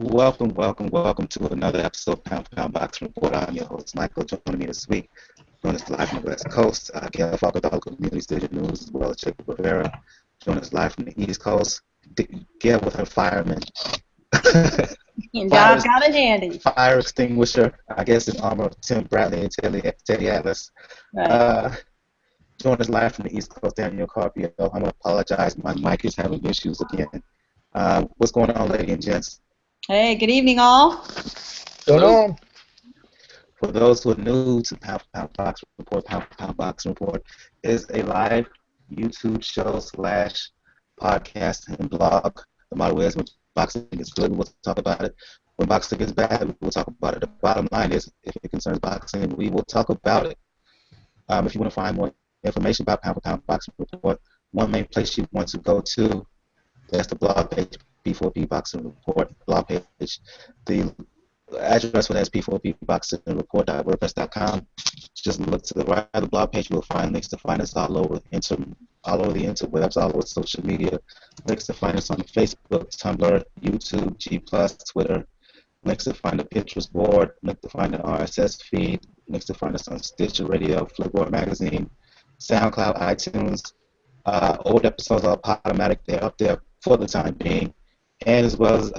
Welcome to another episode of Pound for Pound Boxing Report. I'm your host, Michael. Joining me this week, joining us live from the West Coast, Gail Falcadal, Community Station News, as well as Jacob Rivera, joining us live from the East Coast. Gail with her fireman. Job got it handy. Fire extinguisher, I guess, in armor of Tim Bradley and Teddy Atlas. Right. Joining us live from the East Coast, Daniel Carpio. I'm going to apologize. My mic is having issues again. What's going on, ladies and gents? Hey, good evening, all. What's going on? For those who are new to Pound for Pound Boxing Report, Pound for Pound Boxing Report is a live YouTube show / podcast and blog. The motto is when boxing is good, we'll talk about it. When boxing is bad, we'll talk about it. The bottom line is, if it concerns boxing, we will talk about it. If you want to find more information about Pound for Pound Boxing Report, one main place you want to go to, that's the blog page, P4P Boxing Report blog page. The address for that is p4pboxingreport.wordpress.com. Just look to the right of the blog page. You'll find links to find us all over the interwebs, all over social media. Links to find us on Facebook, Tumblr, YouTube, G+, Twitter. Links to find the Pinterest board. Links to find the RSS feed. Links to find us on Stitcher Radio, Flipboard Magazine, SoundCloud, iTunes. Old episodes are automatic. They're up there for the time being. And as well as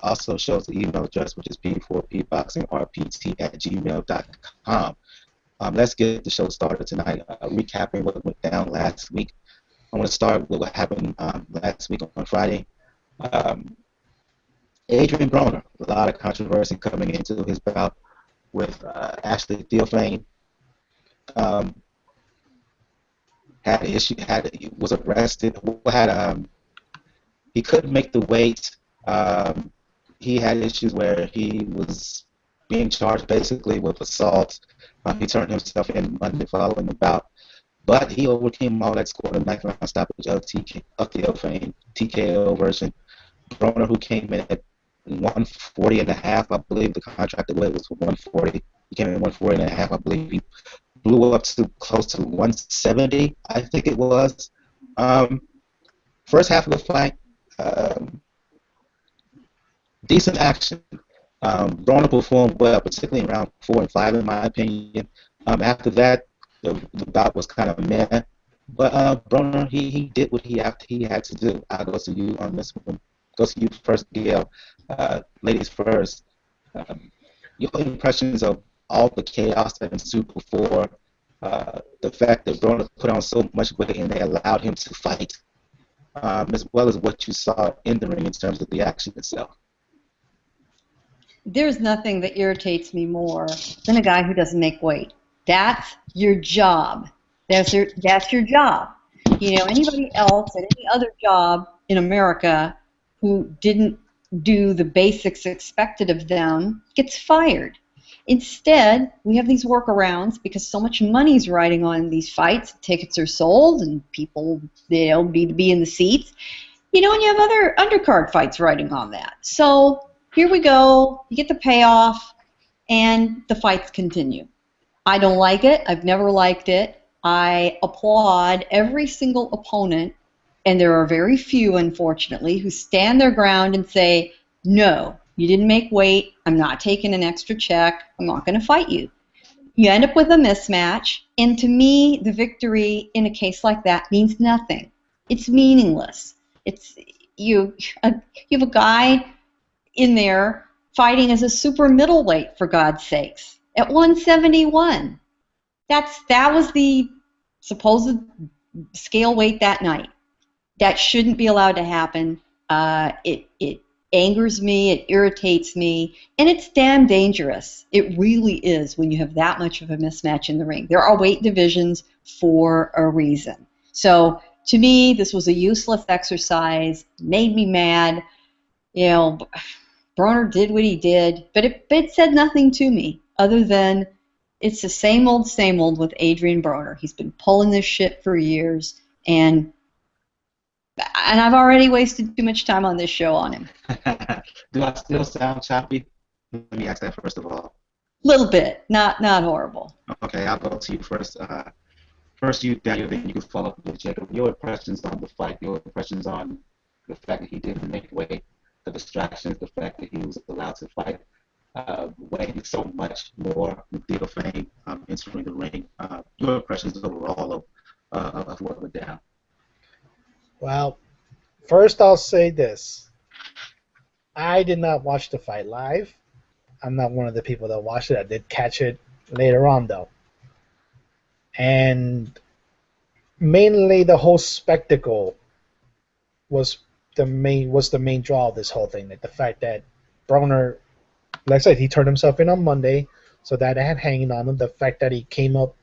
also shows the email address, which is p4pboxingrpt@gmail.com. Let's get the show started tonight. Recapping what went down last week. I want to start with what happened last week on Friday. Adrien Broner, a lot of controversy coming into his bout with Ashley Theophane. Was arrested. He couldn't make the weight. He had issues where he was being charged basically with assault. He turned himself in Monday following the bout, but he overcame all that, scored a 9th round stoppage of Theophane, TKO version. Broner, who came in at 140 and a half, I believe the contracted weight was for 140. He came in at 140 and a half, I believe. He blew up to close to 170, I think it was. First half of the fight, decent action. Broner performed well, particularly in round 4 and 5, in my opinion. After that, the bout was kind of meh. But Broner, he did what he had to do. I'll go to you on this one. Go to you first, Gail. Ladies first. Your impressions of all the chaos that ensued before, the fact that Broner put on so much weight and they allowed him to fight, as well as what you saw in the ring in terms of the action itself. There's nothing that irritates me more than a guy who doesn't make weight. That's your job. That's your job. You know, anybody else at any other job in America who didn't do the basics expected of them gets fired. Instead, we have these workarounds because so much money's riding on these fights. Tickets are sold, and people, need to be in the seats. And you have other undercard fights riding on that. So here we go. You get the payoff, and the fights continue. I don't like it. I've never liked it. I applaud every single opponent, and there are very few, unfortunately, who stand their ground and say, no, you didn't make weight. I'm not taking an extra check. I'm not going to fight you. You end up with a mismatch, and to me, the victory in a case like that means nothing. It's meaningless. It's you have a guy in there fighting as a super middleweight, for God's sakes, at 171. That was the supposed scale weight that night. That shouldn't be allowed to happen. It angers me, it irritates me, and it's damn dangerous. It really is when you have that much of a mismatch in the ring. There are weight divisions for a reason. So to me, this was a useless exercise, made me mad. Broner did what he did, but it said nothing to me other than it's the same old with Adrien Broner. He's been pulling this shit for years, and I've already wasted too much time on this show on him. Do I still sound choppy? Let me ask that first of all. Little bit, not horrible. Okay, I'll go to you first. First you, Daniel, then you can follow up with Jacob. Your impressions on the fight, your impressions on the fact that he didn't make weight. the distractions, the fact that he was allowed to fight weighing so much more with Theophane entering the ring. Your impressions overall of what went down? Well, first I'll say this. I did not watch the fight live. I'm not one of the people that watched it. I did catch it later on, though. And mainly the whole spectacle was the main draw of this whole thing. Like the fact that Broner, like I said, he turned himself in on Monday, so that had hanging on him. The fact that he came up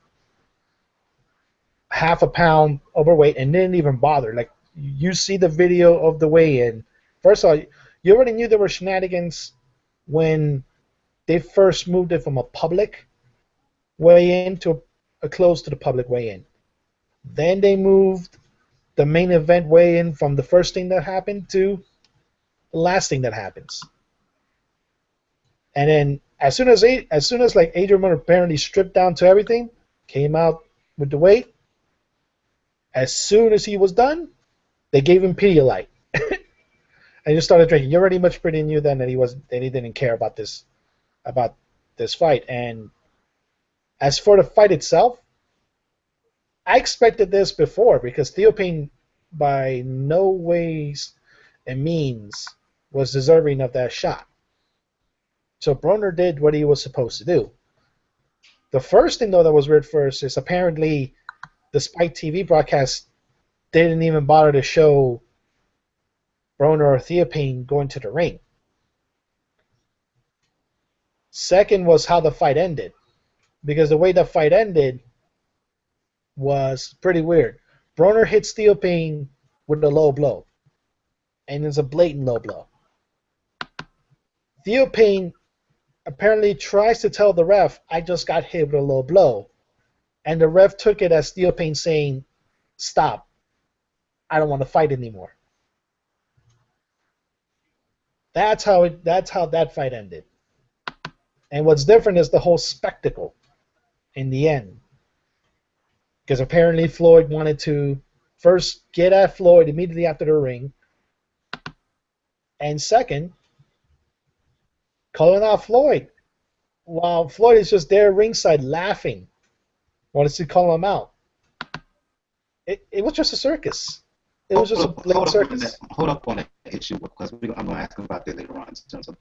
half a pound overweight and didn't even bother. Like you see the video of the weigh-in. First of all, you already knew there were shenanigans when they first moved it from a public weigh-in to a close to the public weigh-in. Then they moved the main event weigh-in from the first thing that happened to the last thing that happens. And then as soon as like Adrien Broner apparently stripped down to everything, came out with the weight, as soon as he was done, they gave him Pedialyte. And he started drinking. You're already much prettier than you then, and he didn't care about this fight. And as for the fight itself, I expected this before because Theophane by no ways and means was deserving of that shot. So Broner did what he was supposed to do. The first thing, though, that was weird first is apparently the Spike TV broadcast didn't even bother to show Broner or Theophane going to the ring. Second was how the fight ended. Because the way the fight ended was pretty weird. Broner hits Theophane with a low blow. And it's a blatant low blow. Theophane apparently tries to tell the ref, I just got hit with a low blow. And the ref took it as Theophane saying, stop. I don't want to fight anymore. That's how that fight ended. And what's different is the whole spectacle in the end. Because apparently Floyd wanted to first get at Floyd immediately after the ring. And second, calling out Floyd. While Floyd is just there ringside laughing. Wanted to call him out. It was just a circus. It was just a blatant circus. Hold up on that issue because I'm going to ask him about that later on in terms of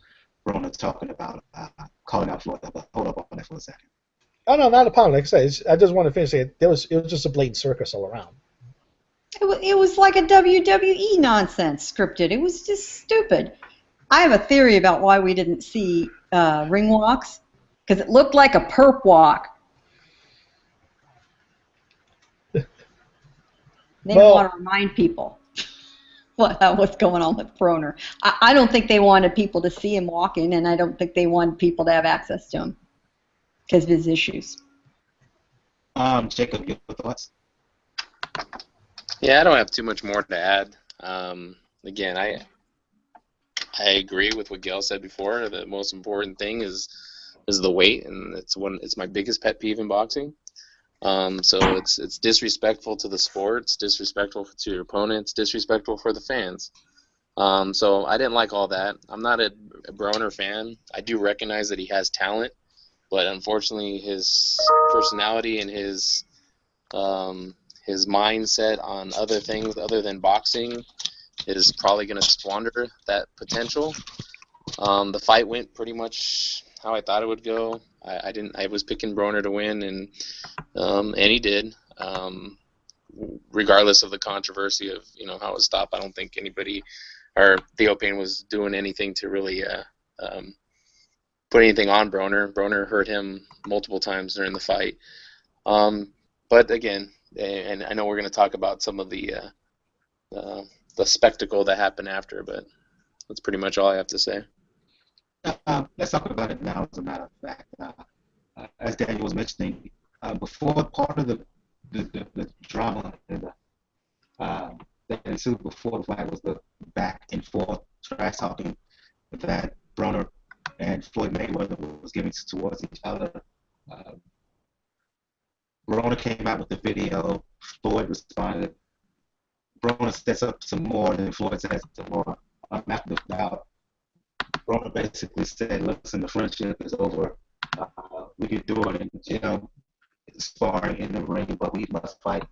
Broner talking about calling out Floyd. But hold up on that for a second. Oh no, not a problem. Like I said, I just want to finish it. It was just a blatant circus all around. It was like a WWE nonsense scripted. It was just stupid. I have a theory about why we didn't see ring walks because it looked like a perp walk. They didn't want to remind people what's going on with Broner. I don't think they wanted people to see him walking, and I don't think they wanted people to have access to him because of his issues. Jacob, your thoughts? Yeah, I don't have too much more to add. Again, I agree with what Gail said before. The most important thing is the weight, and it's my biggest pet peeve in boxing. So it's disrespectful to the sport, it's disrespectful to your opponents, disrespectful for the fans. So I didn't like all that. I'm not a Broner fan. I do recognize that he has talent, but unfortunately his personality and his mindset on other things other than boxing is probably going to squander that potential. The fight went pretty much how I thought it would go. I was picking Broner to win, and he did. Regardless of the controversy of how it was stopped, I don't think anybody or Theophane was doing anything to really put anything on Broner. Broner hurt him multiple times during the fight. But again, and I know we're going to talk about some of the spectacle that happened after, but that's pretty much all I have to say. Let's talk about it now. As a matter of fact, as Daniel was mentioning, before part of the drama and that ensued before the fight was the back and forth trash talking that Broner and Floyd Mayweather was giving towards each other. Broner came out with the video. Floyd responded. Broner sets up some more, and then Floyd sets up some more after the bout. Broner basically said, "Listen, the friendship is over. We could do it in the gym, sparring in the ring, but we must fight."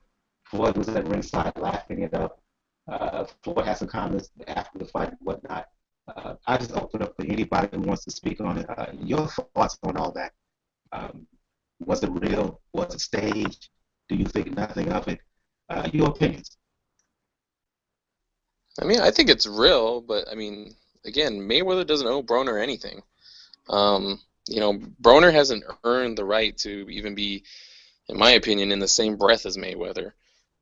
Floyd was at ringside laughing it up. Floyd had some comments after the fight and whatnot. I just open up for anybody who wants to speak on it. Your thoughts on all that? Um, was it real? Was it staged? Do you think nothing of it? Your opinions. I mean, I think it's real, but I mean, again, Mayweather doesn't owe Broner anything. Broner hasn't earned the right to even be, in my opinion, in the same breath as Mayweather.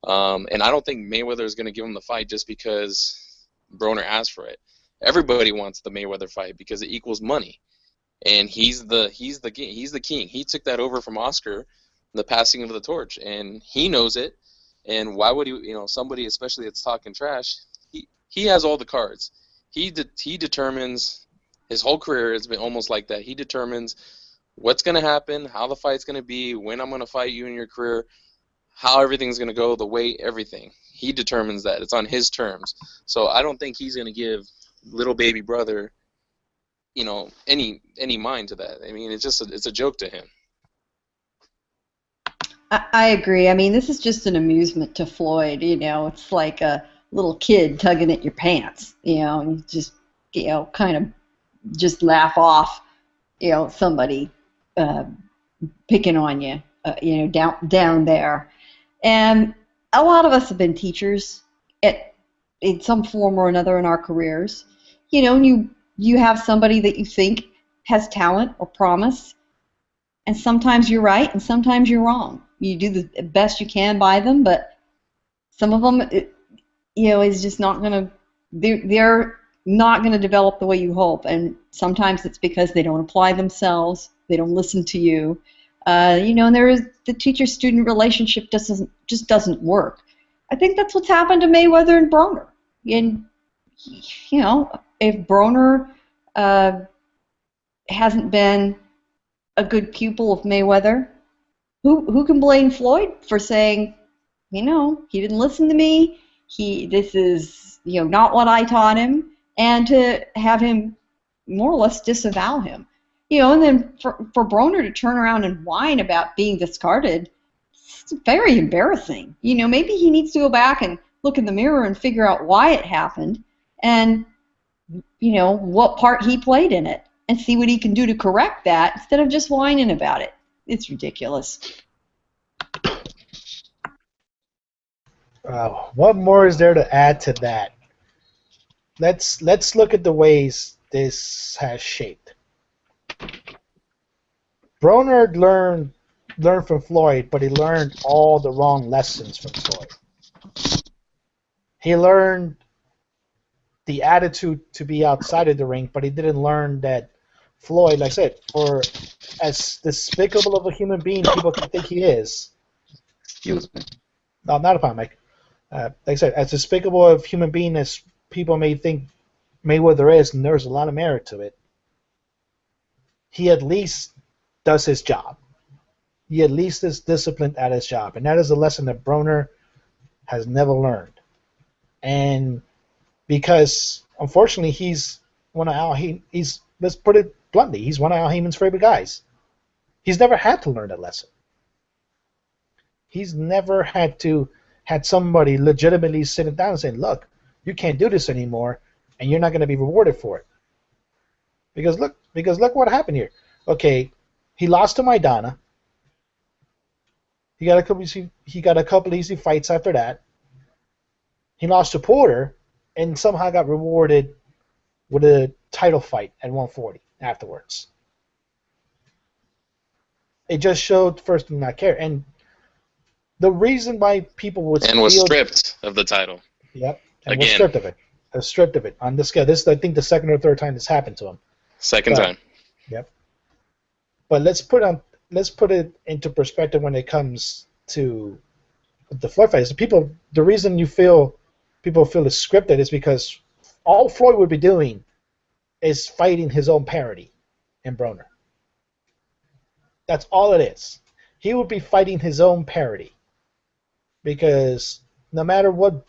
And I don't think Mayweather is going to give him the fight just because Broner asked for it. Everybody wants the Mayweather fight because it equals money, and he's the king. He took that over from Oscar, the passing of the torch, and he knows it. And why would he? Somebody especially that's talking trash. He has all the cards. He determines. His whole career has been almost like that. He determines what's going to happen, how the fight's going to be, when I'm going to fight you in your career, how everything's going to go, the weight, everything. He determines that. It's on his terms. So I don't think he's going to give little baby brother, any mind to that. I mean, it's a joke to him. I agree. I mean, this is just an amusement to Floyd. It's like a little kid tugging at your pants. And you just, kind of just laugh off, somebody picking on you, down there. And a lot of us have been teachers in some form or another in our careers. And you have somebody that you think has talent or promise, and sometimes you're right and sometimes you're wrong. You do the best you can by them, but some of them, is just not going to. They're not going to develop the way you hope, and sometimes it's because they don't apply themselves, they don't listen to you, and the teacher-student relationship just doesn't work. I think that's what's happened to Mayweather and Broner. And if Broner hasn't been a good pupil of Mayweather, who can blame Floyd for saying, he didn't listen to me, this is not what I taught him, and to have him more or less disavow him. And then for Broner to turn around and whine about being discarded, it's very embarrassing. Maybe he needs to go back and look in the mirror and figure out why it happened and, what part he played in it, and see what he can do to correct that instead of just whining about it. It's ridiculous. What more is there to add to that? Let's look at the ways this has shaped. Broner learned from Floyd, but he learned all the wrong lessons from Floyd. He learned the attitude to be outside of the ring, but he didn't learn that Floyd, like I said, for as despicable of a human being people can think he is. Excuse me. No, not a problem, Mike. Like I said, as despicable of a human being as people may think Mayweather is, and there's a lot of merit to it, he at least does his job. He at least is disciplined at his job, and that is a lesson that Broner has never learned. And because, unfortunately, he's one of let's put it bluntly, he's one of Al Heyman's favorite guys. He's never had to learn that lesson. He's never had somebody legitimately sitting down and saying, look, you can't do this anymore, and you're not going to be rewarded for it. Because look what happened here. Okay, he lost to Maidana. He got a couple easy fights after that. He lost to Porter, and somehow got rewarded with a title fight at 140 afterwards. It just showed first to not care. And the reason why people would was stripped of the title. Yep. And Again. was stripped of it. Stripped of it on this scale. This is, I think, the second or third time this happened to him. Second time. Yep. But let's put it into perspective when it comes to the Floyd fight. The reason people feel it's scripted is because all Floyd would be doing is fighting his own parody in Broner. That's all it is. He would be fighting his own parody. Because no matter what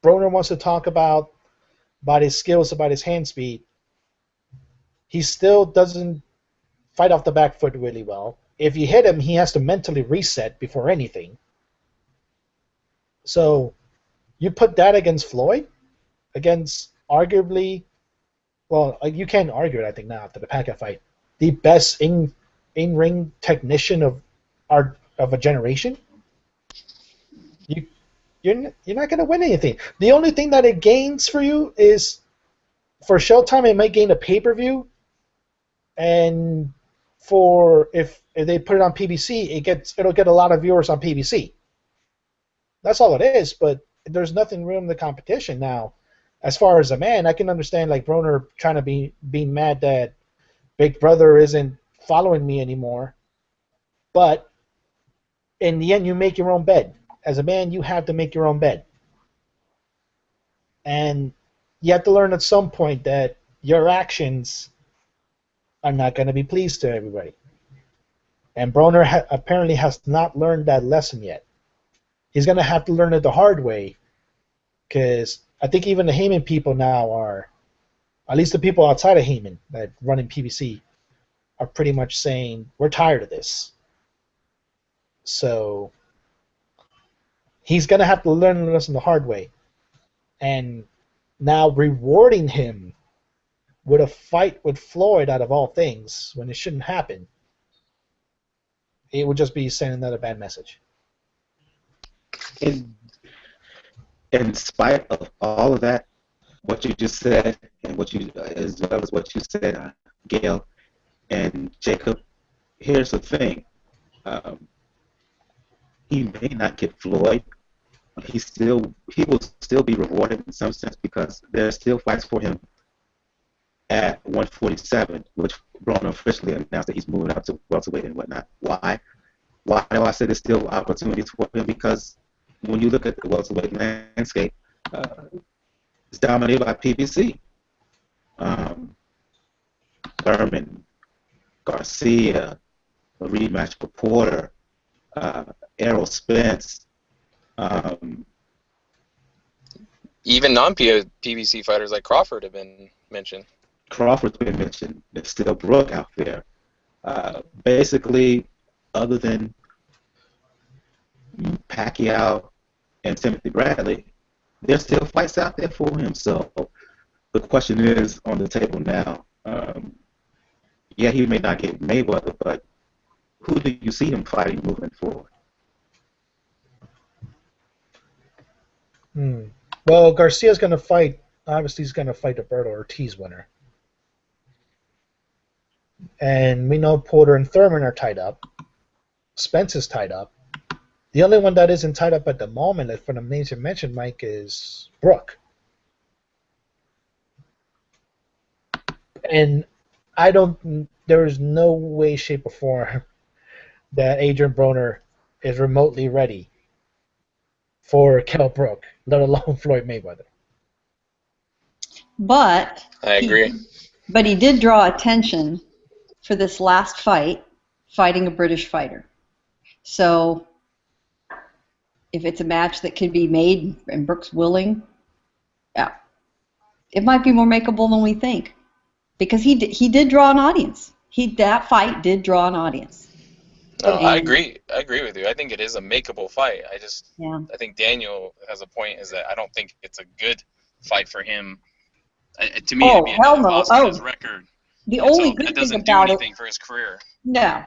Broner wants to talk about his skills, about his hand speed, he still doesn't fight off the back foot really well. If you hit him, he has to mentally reset before anything. So you put that against Floyd, against arguably, well, you can't argue it, I think, now after the Pacquiao fight, the best in-ring technician of a generation. You're not going to win anything. The only thing that it gains for you is, for Showtime, it might gain a pay-per-view, and if they put it on PBC, it'll get a lot of viewers on PBC. That's all it is, but there's nothing real in the competition now. As far as a man, I can understand like Broner trying to be mad that Big Brother isn't following me anymore, but in the end, you make your own bed. As a man, you have to make your own bed. And you have to learn at some point that your actions are not going to be pleased to everybody. And Broner apparently has not learned that lesson yet. He's going to have to learn it the hard way, because I think even the Heyman people now are, at least the people outside of Heyman that run in PBC, are pretty much saying, we're tired of this. So he's going to have to learn the lesson the hard way. And now rewarding him with a fight with Floyd, out of all things, when it shouldn't happen, it would just be sending another bad message. In spite of all of that, what you just said, and as well as what you said, Gail and Jacob, here's the thing. He may not get Floyd. He will still be rewarded in some sense, because there's still fights for him at 147, which Broner officially announced that he's moving up to welterweight and whatnot. Why? Why do I say there's still opportunities for him? Because when you look at the welterweight landscape, it's dominated by PBC. Berman, Garcia, a rematch for Porter, Errol Spence. Even non-PBC fighters like Crawford have been mentioned. Crawford's been mentioned. There's still Brooke out there. Basically, other than Pacquiao and Timothy Bradley, there's still fights out there for him. So the question is on the table now. Yeah, he may not get Mayweather, but who do you see him fighting moving forward? Well, Garcia's going to fight. Obviously, he's going to fight the Gilberto Ortiz winner. And we know Porter and Thurman are tied up. Spence is tied up. The only one that isn't tied up at the moment, from the names you mentioned, Mike, is Brooke. And there is no way, shape, or form that Adrien Broner is remotely ready for Kell Brook, let alone Floyd Mayweather. But I agree. But he did draw attention for this last fight, fighting a British fighter. So if it's a match that could be made and Brooks willing, yeah, it might be more makeable than we think, because he did draw an audience. That fight did draw an audience. No, I agree. I agree with you. I think it is a makeable fight. I think Daniel has a point, is that I don't think it's a good fight for him. To me, it'd be another loss on his record. The only good thing about it, doesn't do anything for his career. No,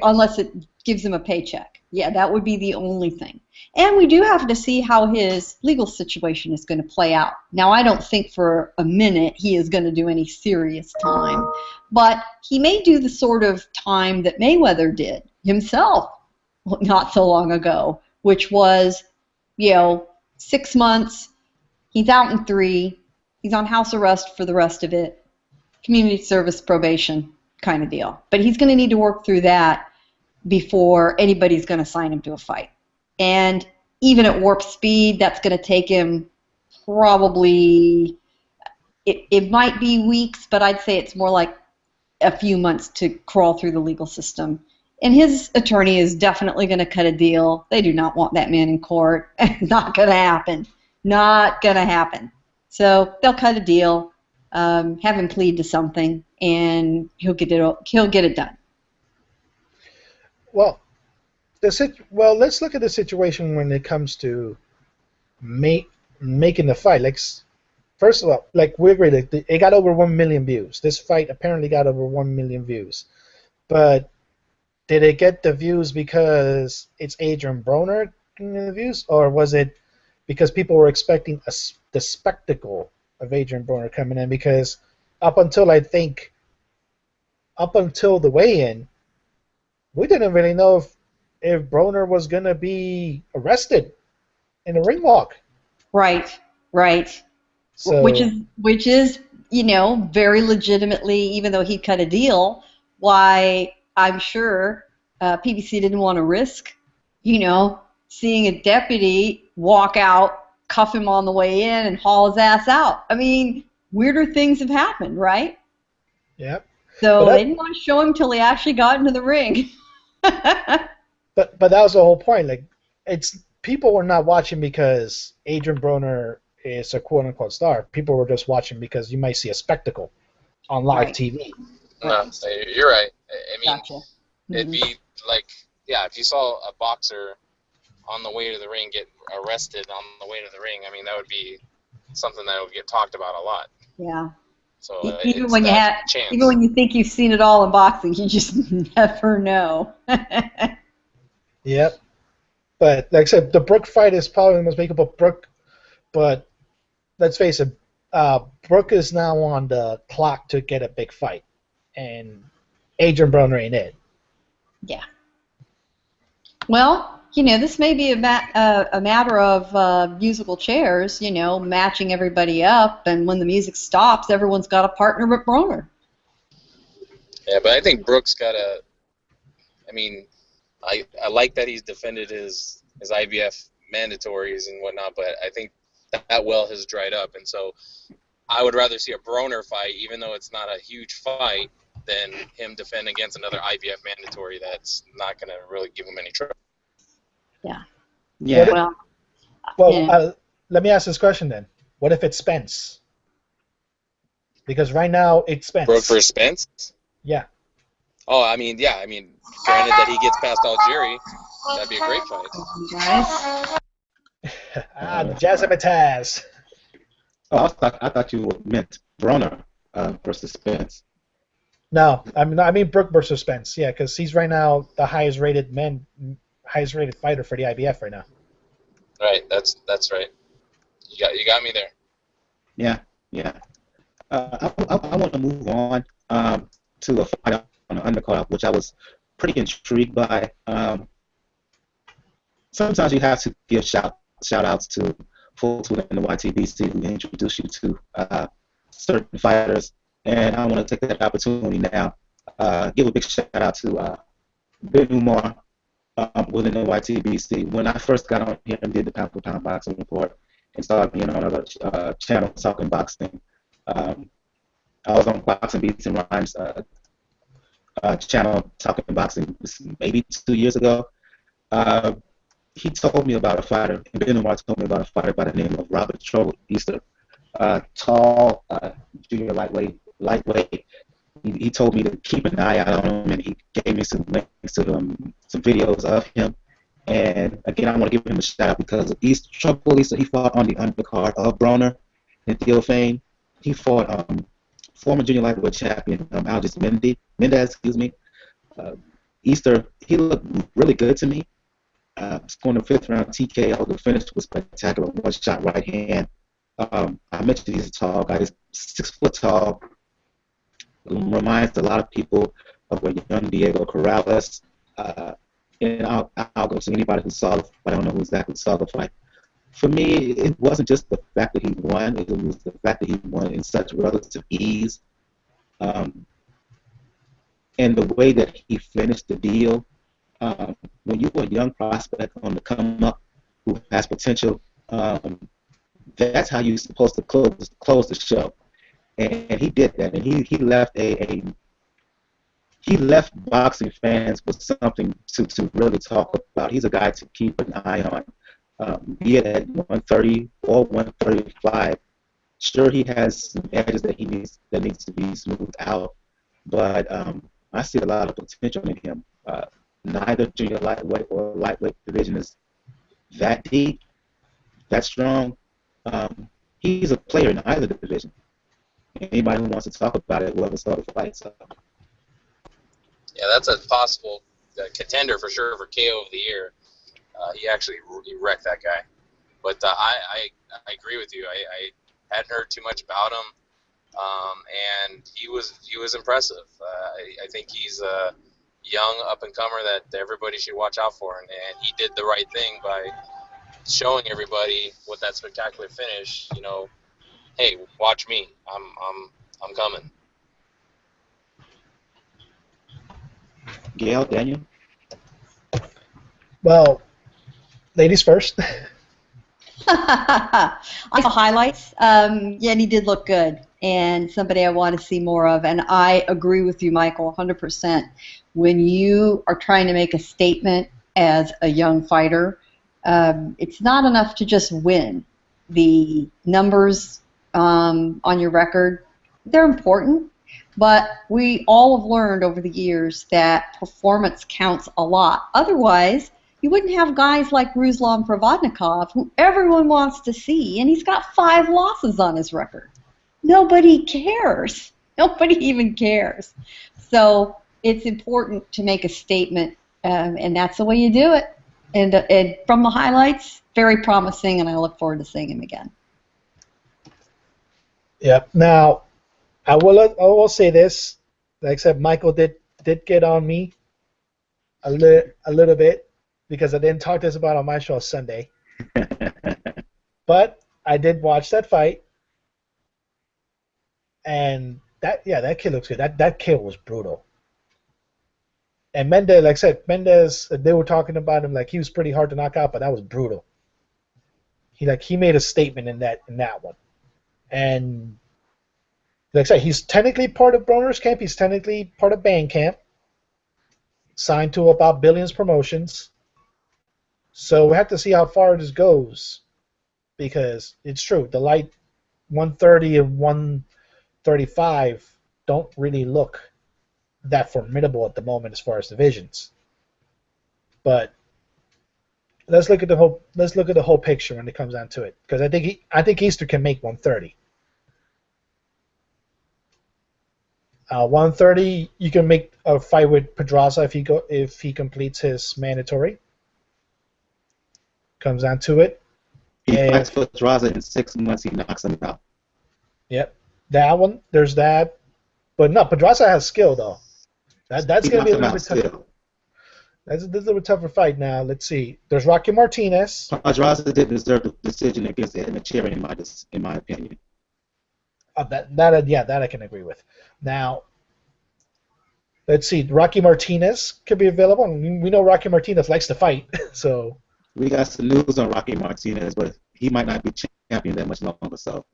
unless it gives him a paycheck. Yeah, that would be the only thing. And we do have to see how his legal situation is going to play out. Now, I don't think for a minute he is going to do any serious time, but he may do the sort of time that Mayweather did himself not so long ago, which was, 6 months, he's out in 3, he's on house arrest for the rest of it, community service probation kind of deal. But he's going to need to work through that before anybody's going to sign him to a fight. And even at warp speed, that's going to take him probably, it might be weeks, but I'd say it's more like a few months to crawl through the legal system. And his attorney is definitely going to cut a deal. They do not want that man in court. Not going to happen. Not going to happen. So they'll cut a deal. have him plead to something, and he'll get it done. Well, let's look at the situation when it comes to making the fight. Like, first of all, like we agreed, it got over 1 million views. This fight apparently got over 1 million views. But did it get the views because it's Adrien Broner getting the views, or was it because people were expecting the spectacle of Adrien Broner coming in? Because up until the weigh-in, we didn't really know if Broner was going to be arrested in a ring walk. Right. So, Which is, very legitimately, even though he cut a deal, why I'm sure PBC didn't want to risk, seeing a deputy walk out, cuff him on the way in, and haul his ass out. I mean, weirder things have happened, right? yeah. So they didn't want to show him till he actually got into the ring. But that was the whole point. Like, people were not watching because Adrien Broner is a quote-unquote star. People were just watching because you might see a spectacle on live TV. No, you're right. I mean, Gotcha. it'd be like, if you saw a boxer on the way to the ring get arrested on the way to the ring, I mean, that would be something that would get talked about a lot. Yeah. So even when you think you've seen it all in boxing, you just never know. Yep. But like I said, the Brook fight is probably the most makeable Brook. But let's face it, Brook is now on the clock to get a big fight, and Adrien Broner ain't it. Yeah. Well, this may be a matter of musical chairs, matching everybody up, and when the music stops, everyone's got a partner with Broner. Yeah, but I think Brook's got I like that he's defended his IBF mandatories and whatnot, but I think that well has dried up, and so I would rather see a Broner fight, even though it's not a huge fight, than him defend against another IBF mandatory that's not going to really give him any trouble. Yeah. Yeah. Let me ask this question then. What if it's Spence? Because right now it's Spence. Brook versus Spence? Yeah. Oh, granted that he gets past Algeria, that'd be a great fight. Jazzmatazz. Oh, I thought you meant Broner versus Spence. No, I mean Brook versus Spence. Yeah, because he's right now the highest rated fighter for the IBF right now. Right, that's right. You got me there. Yeah. I want to move on to a fight on the undercard, which I was pretty intrigued by. Sometimes you have to give shout outs to folks within the YTBC who introduce you to certain fighters, and I want to take that opportunity now. Give a big shout out to Ben Umar within the YTBC. When I first got on here and did the pound for pound boxing report and started being on other channels talking boxing, I was on Boxing Beats and Rhymes channel talking boxing maybe 2 years ago. He told me about a fighter, and Ben Umar told me about a fighter by the name of Robert Trouble Easter. Tall, junior lightweight. He told me to keep an eye out on him, and he gave me some links to some videos of him. And again, I want to give him a shout out because Trouble Easter, he fought on the undercard of Broner and Theophane. He fought former junior lightweight champion Algenis Mendez. Easter, he looked really good to me. Scoring the 5th round TKO. The finish was spectacular. One shot right hand. I mentioned he's a tall guy. He's 6 foot tall. Reminds a lot of people of a young Diego Corrales. And I'll go to anybody who saw the fight. I don't know who exactly saw the fight. For me, it wasn't just the fact that he won. It was the fact that he won in such relative ease. And the way that he finished the deal. When you're a young prospect on the come up who has potential, that's how you're supposed to close the show. And he did that, and he left boxing fans with something to really talk about. He's a guy to keep an eye on, be it at 130 or 135. Sure, he has some edges that needs to be smoothed out, but I see a lot of potential in him. Neither junior lightweight or lightweight division is that deep, that strong. He's a player in either division. Anybody who wants to talk about it will ever saw the fight. So. Yeah, that's a possible contender for sure for KO of the year. He wrecked that guy. But I agree with you. I hadn't heard too much about him, and he was impressive. I think he's a young up and comer that everybody should watch out for, and he did the right thing by showing everybody with that spectacular finish. You know, hey, watch me. I'm coming. Gail, Daniel? Well, ladies first. I saw highlights. Yeah, and he did look good, and somebody I want to see more of. And I agree with you, Michael, 100%. When you are trying to make a statement as a young fighter, it's not enough to just win. The numbers on your record, they're important, but we all have learned over the years that performance counts a lot. Otherwise, you wouldn't have guys like Ruslan Provodnikov, who everyone wants to see, and he's got 5 losses on his record. Nobody cares. Nobody even cares. So it's important to make a statement, and that's the way you do it. And from the highlights, very promising, and I look forward to seeing him again. Yep. Now, I will say this. Like I said, Michael did get on me a little bit, because I didn't talk this about on my show Sunday. But I did watch that fight, and that kid looks good. That kid was brutal. And Mendez, like I said, they were talking about him like he was pretty hard to knock out, but that was brutal. He made a statement in that one. And like I said, he's technically part of Broner's camp. He's technically part of Band Camp, signed to about Billions Promotions. So we have to see how far this goes, because it's true, the light 130 and 135 don't really look that formidable at the moment as far as divisions. But let's look at the whole picture when it comes down to it, because I think Easter can make 130. 130, you can make a fight with Pedraza if he completes his mandatory. Comes down to it. He fights Pedraza in 6 months. He knocks him out. Yep, that one. There's that, but no, Pedraza has skill though. That's gonna be a little bit tougher. That's a little bit tougher fight now. Let's see. There's Rocky Martinez. Pedraza didn't deserve the decision against Edmund in my opinion. That I can agree with. Now, let's see. Rocky Martinez could be available. We know Rocky Martinez likes to fight, so. We got some news on Rocky Martinez, but he might not be champion that much longer. So.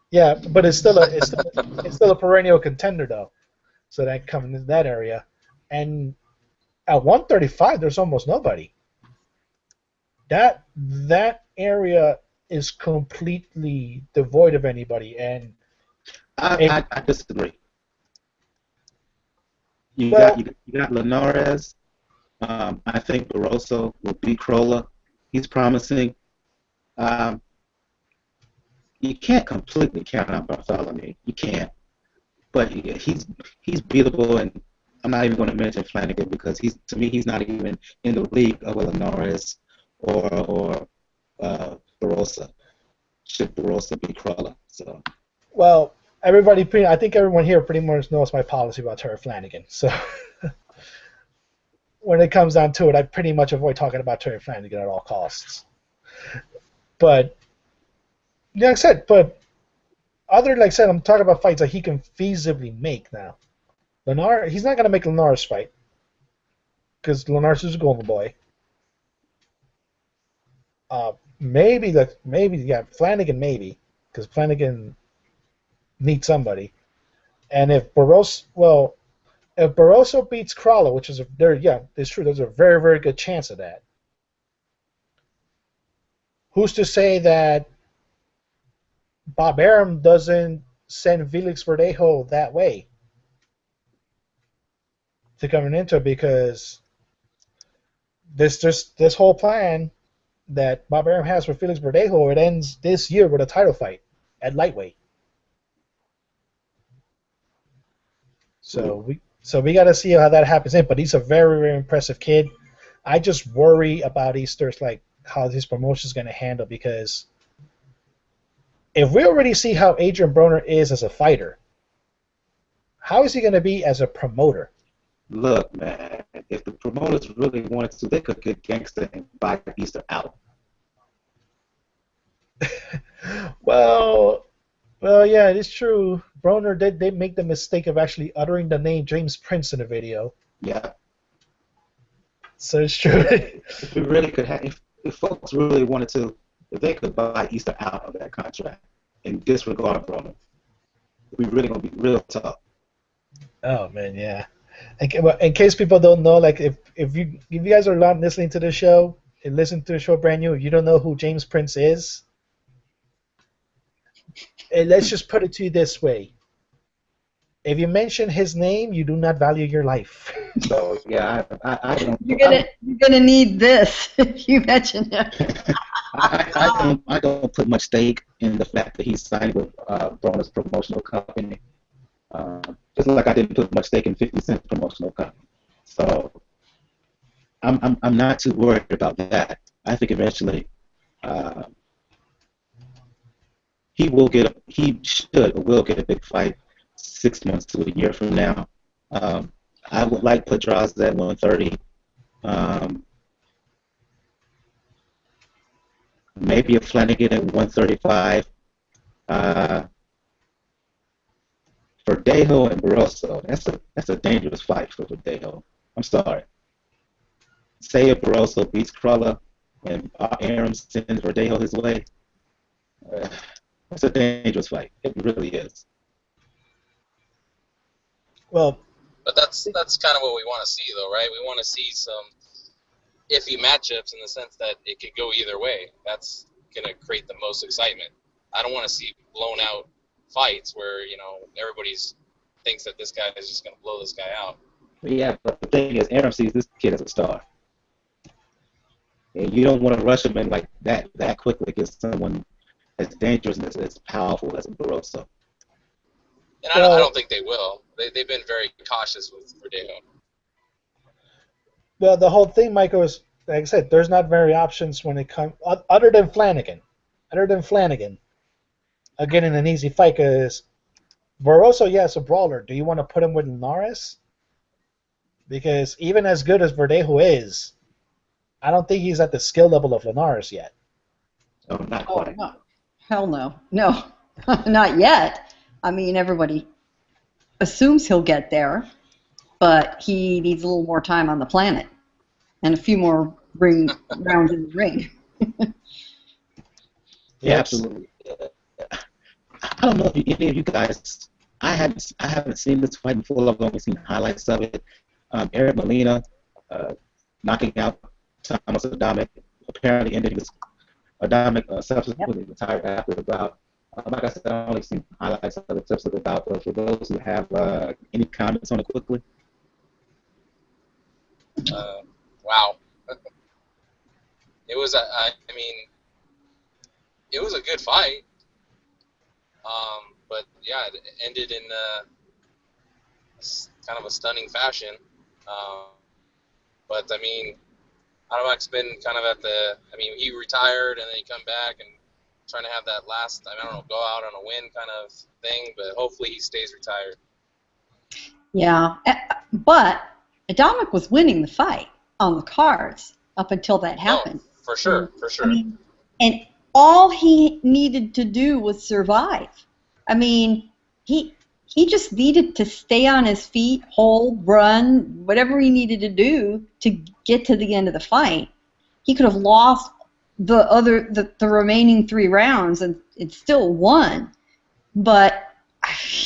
Yeah, but it's still a perennial contender though, so that comes in that area, and at 135 there's almost nobody. That area is completely devoid of anybody, and I disagree. You got Linares. I think Barroso will beat Crolla. He's promising. You can't completely count out Bartholomew. You can't. But he's beatable, and I'm not even going to mention Flanagan, because to me he's not even in the league of Linares or Barroso. Should Barroso beat Crolla? So. Well, I think everyone here pretty much knows my policy about Terry Flanagan. So when it comes down to it, I pretty much avoid talking about Terry Flanagan at all costs. But like I said, I'm talking about fights that he can feasibly make now. He's not going to make Linares fight, because Linares is a golden boy. Flanagan maybe, because Flanagan needs somebody. And if Barroso beats Crolla, which is it's true, there's a very, very good chance of that. Who's to say that Bob Arum doesn't send Felix Verdejo that way to coming into it, because this whole plan that Bob Arum has for Felix Verdejo, it ends this year with a title fight at lightweight. So we got to see how that happens in. But he's a very, very impressive kid. I just worry about Easter's, like, how his promotion is going to handle, because if we already see how Adrien Broner is as a fighter, how is he going to be as a promoter? Look, man, if the promoters really wanted to, they could get Gangster and buy Easter out. Well, yeah, it is true. Broner did make the mistake of actually uttering the name James Prince in the video. Yeah. So it's true. If we really could have, if folks really wanted to, if they could buy Easter out of that contract and disregard Broner, we really gonna be real tough. Oh man, yeah. In case people don't know, like if you guys are not listening to the show and listen to the show brand new, if you don't know who James Prince is, and let's just put it to you this way: if you mention his name, you do not value your life. So yeah, I don't. You're gonna need this if you mention him. I don't put much stake in the fact that he's signed with Broner's promotional company. Just like I didn't put much stake in 50 Cent's promotional company. So I'm not too worried about that. I think eventually he will get a big fight 6 months to a year from now. I would like Pedraza at 130. Maybe a Flanagan at 135. Verdejo and Barroso, that's a dangerous fight for Verdejo. I'm sorry. Say if Barroso beats Cruller and Arum sends Verdejo his way, that's a dangerous fight. It really is. Well, but that's kind of what we want to see, though, right? We want to see some iffy matchups in the sense that it could go either way. That's going to create the most excitement. I don't want to see blown out fights where, everybody thinks that this guy is just going to blow this guy out. Yeah, but the thing is, Arum sees this kid as a star. And you don't want to rush him in like that quickly against someone as dangerous and as powerful as Barroso. And I don't think they will. They've been very cautious with Verdejo. Well, the whole thing, Michael, is, like I said, there's not very options when it comes, other than Flanagan, getting an easy fight, because Barroso, yes, a brawler. Do you want to put him with Linares? Because even as good as Verdejo is, I don't think he's at the skill level of Linares yet. Oh, not quite. No. Hell no. No, not yet. I mean, everybody assumes he'll get there, but he needs a little more time on the planet and a few more rounds in the ring. Yeah, absolutely. I don't know if any of you guys. I haven't seen this fight in full. I've only seen highlights of it. Eric Molina knocking out Thomas Adamek. Apparently ended his Adamek subsequently retired after the bout. Like I said, I've only seen highlights of the tips of the bout. But for those who have any comments on it quickly. Wow. It was it was a good fight. But yeah, it ended in kind of a stunning fashion. But I mean, Adamek's been kind of he retired and then he come back and trying to have that last, go out on a win kind of thing. But hopefully he stays retired. Yeah, but Adamek was winning the fight on the cards up until that happened. No, for sure. I mean, and all he needed to do was survive. I mean, he just needed to stay on his feet, hold, run, whatever he needed to do to get to the end of the fight. He could have lost the remaining 3 rounds and it still won, but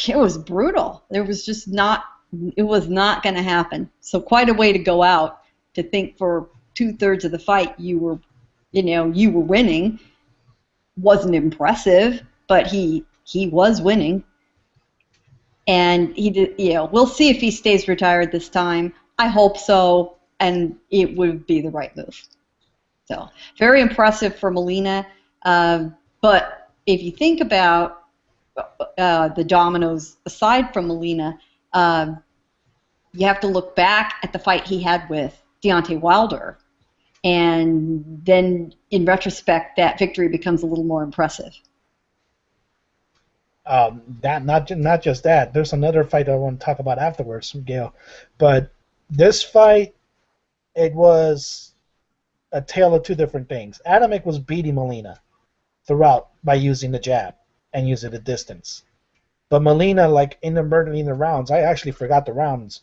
it was brutal. It was not going to happen. So quite a way to go out to think for 2/3 of the fight you were winning. Wasn't impressive, but he was winning. And he did, we'll see if he stays retired this time. I hope so, and it would be the right move. So very impressive for Molina. But if you think about the dominoes aside from Molina, you have to look back at the fight he had with Deontay Wilder, and then in retrospect, that victory becomes a little more impressive. That not just that. There's another fight I want to talk about afterwards, Gail. But this fight, it was a tale of two different things. Adamek was beating Molina throughout by using the jab and using the distance. But Molina, like in the rounds, I actually forgot the rounds.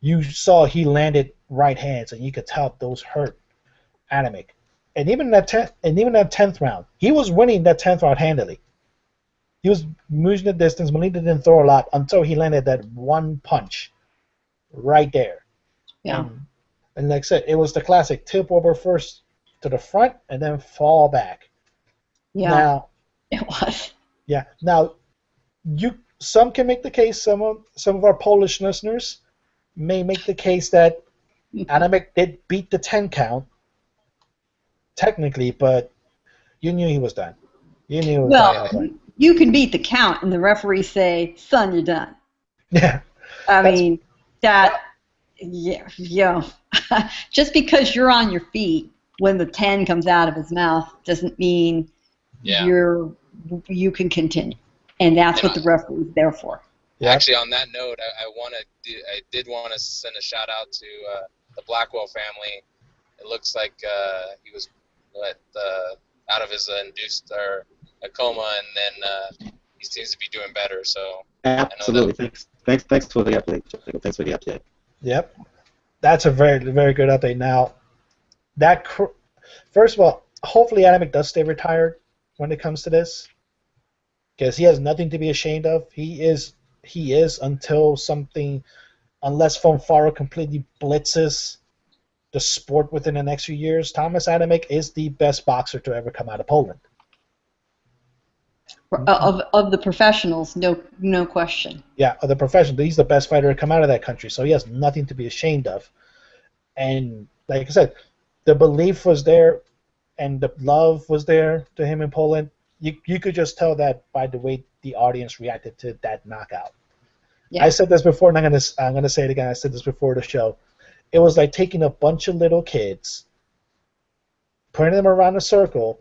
You saw he landed right hands, and you could tell those hurt Adamek. And even that 10th round, he was winning that 10th round handily. He was moving the distance. Molina didn't throw a lot until he landed that one punch right there. Yeah. And like I said, it was the classic tip over first to the front and then fall back. Yeah. Now, it was. Yeah. Now, some can make the case. Some of our Polish listeners may make the case that Adamek did beat the 10 count, technically, but you knew he was done. You knew. Well, you can beat the count, and the referees say, "Son, you're done." Yeah. I mean, that. Yeah. Just because you're on your feet when the 10 comes out of his mouth doesn't mean you can continue, and that's what the referee's there for. Yeah. Actually, on that note, I did want to send a shout out to the Blackwell family. It looks like he was out of his induced or a coma, and then he seems to be doing better. So absolutely, thanks for the update. Thanks for the update. Yep, that's a very, very good update. Now, first of all, hopefully Adamek does stay retired when it comes to this, because he has nothing to be ashamed of. He is until something, unless Fonfara completely blitzes the sport within the next few years. Thomas Adamek is the best boxer to ever come out of Poland. Of the professionals, no question. Yeah, of the professionals, he's the best fighter to come out of that country, so he has nothing to be ashamed of. And like I said, the belief was there, and the love was there to him in Poland. You could just tell that by the way the audience reacted to that knockout. Yeah. I said this before, and I'm gonna say it again. I said this before the show. It was like taking a bunch of little kids, putting them around a circle,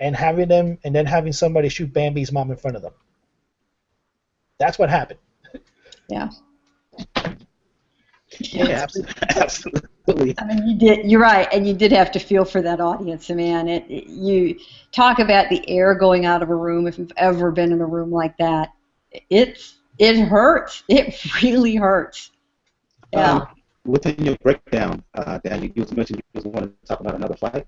and then having somebody shoot Bambi's mom in front of them. That's what happened. Yeah. Yeah, absolutely. I mean, you're right, and you did have to feel for that audience, man. You talk about the air going out of a room. If you've ever been in a room like that, it hurts. It really hurts. Yeah. Within your breakdown, Dan, you mentioned you wanted to talk about another fight.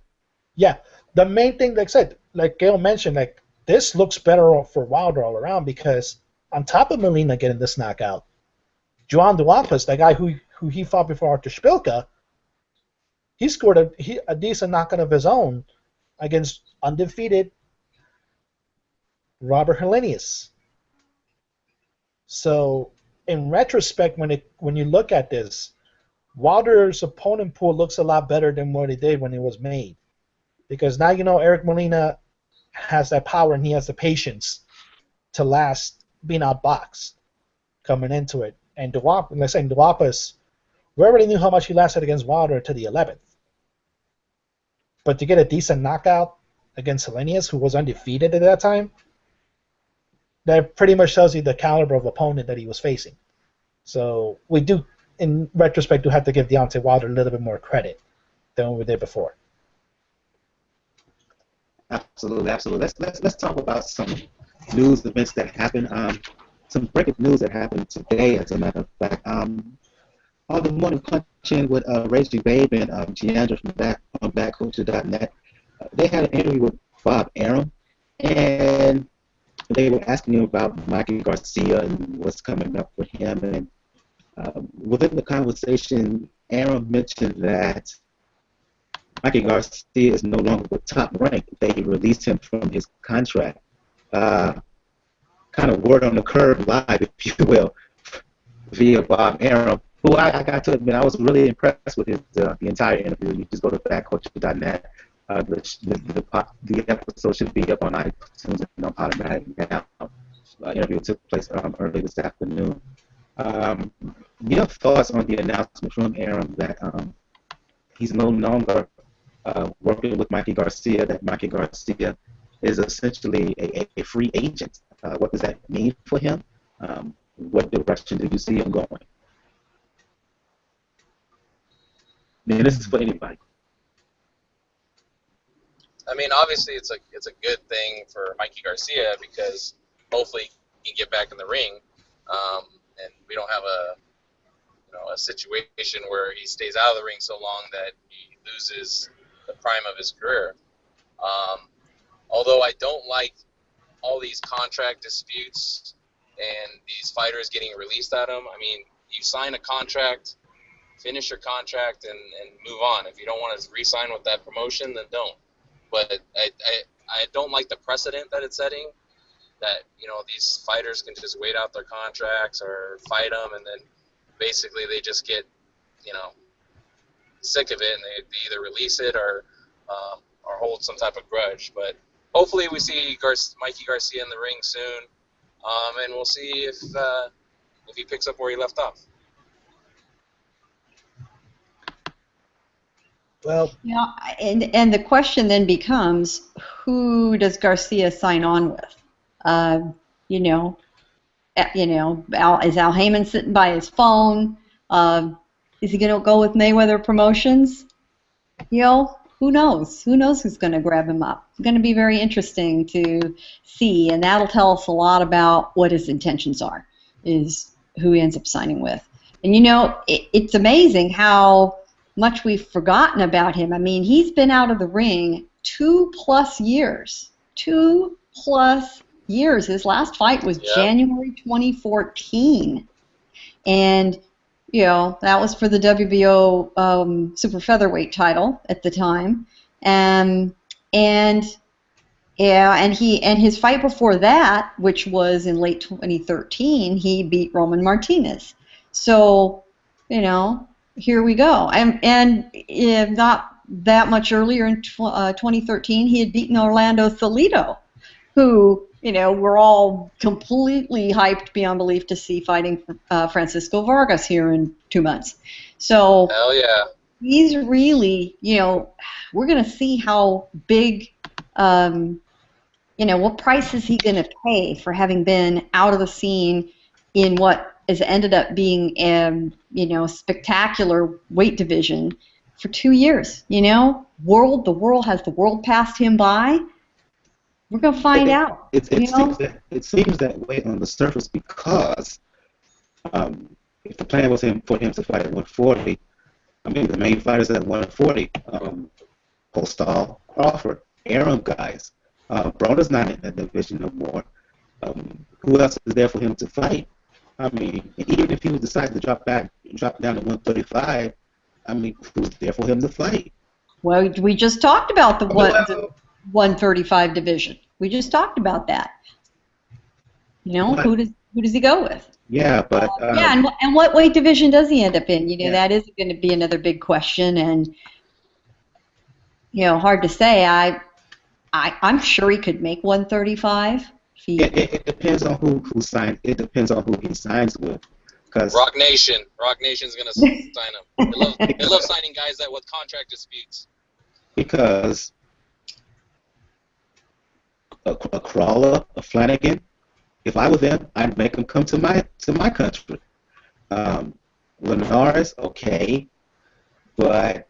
Yeah, the main thing, like I said, like Gail mentioned, like this looks better for Wilder all around, because on top of Molina getting this knockout, Joan Duampas, the guy who he fought before Artur Szpilka, he scored a decent knockout of his own against undefeated Robert Helenius. So in retrospect, when you look at this, Wilder's opponent pool looks a lot better than what it did when it was made. Because now you know Eric Molina has that power, and he has the patience to last being outboxed coming into it. And Duampas, we already knew how much he lasted against Wilder to the 11th. But to get a decent knockout against Helenius, who was undefeated at that time, that pretty much tells you the caliber of opponent that he was facing. So we do, in retrospect, have to give Deontay Wilder a little bit more credit than we did before. Absolutely. Let's talk about some news events that happened. Some breaking news that happened today, as a matter of fact. All the morning punching with Reggie Babe and Giandra from backculture.net. They had an interview with Bob Arum, and they were asking him about Mikey Garcia and what's coming up with him. And within the conversation, Arum mentioned that Mikey Garcia is no longer with Top Rank. They released him from his contract. kind of word on the curve live, if you will, via Bob Arum, who I got to admit I was really impressed with his the entire interview. You just go to backcoach.net. The episode should be up on iTunes and on automatic now. Interview took place early this afternoon. Your thoughts on the announcement from Arum that he's no longer working with Mikey Garcia, that Mikey Garcia is essentially a free agent. What does that mean for him? What direction do you see him going? And this is for anybody. I mean, obviously, it's a good thing for Mikey Garcia because hopefully he can get back in the ring, and we don't have a situation where he stays out of the ring so long that he loses the prime of his career. Although I don't like all these contract disputes and these fighters getting released at them. I mean, you sign a contract, finish your contract, and move on. If you don't want to re-sign with that promotion, then don't. But I don't like the precedent that it's setting, that, these fighters can just wait out their contracts or fight them, and then basically they just get, sick of it, and they either release it or hold some type of grudge. But hopefully we see Mikey Garcia in the ring soon, and we'll see if he picks up where he left off. Well, and the question then becomes, who does Garcia sign on with? Is Al Heyman sitting by his phone? Is he going to go with Mayweather Promotions? Who knows? Who knows who's going to grab him up? It's going to be very interesting to see, and that'll tell us a lot about what his intentions are, is who he ends up signing with. And it's amazing how much we've forgotten about him. I mean, he's been out of the ring 2+ years. 2+ years. His last fight was January 2014. And, that was for the WBO super featherweight title at the time. And his fight before that, which was in late 2013, he beat Roman Martinez. So, here we go. And not that much earlier in 2013, he had beaten Orlando Salido, who, we're all completely hyped beyond belief to see fighting Francisco Vargas here in 2 months. So hell yeah. He's really, we're going to see how big, what price is he going to pay for having been out of the scene in what has ended up being a spectacular weight division for 2 years. The world has passed him by. We're gonna find out. It seems that way on the surface because if the plan was for him to fight at 140, the main fighters at 140, Postol, Crawford, Arum guys. Broner's not in that division no more. Who else is there for him to fight? Even if he was decided to drop down to 135, who's there for him to fight? Well, we just talked about the 135 division. We just talked about that. Who does he go with? Yeah, but and what weight division does he end up in? That is going to be another big question, and hard to say. I'm sure he could make 135. It depends on who signs. It depends on who he signs with. Rock Nation's gonna sign him. They love signing guys that with contract disputes. Because a Crawler, a Flanagan, if I were them, I'd make them come to my country. Linares, okay, but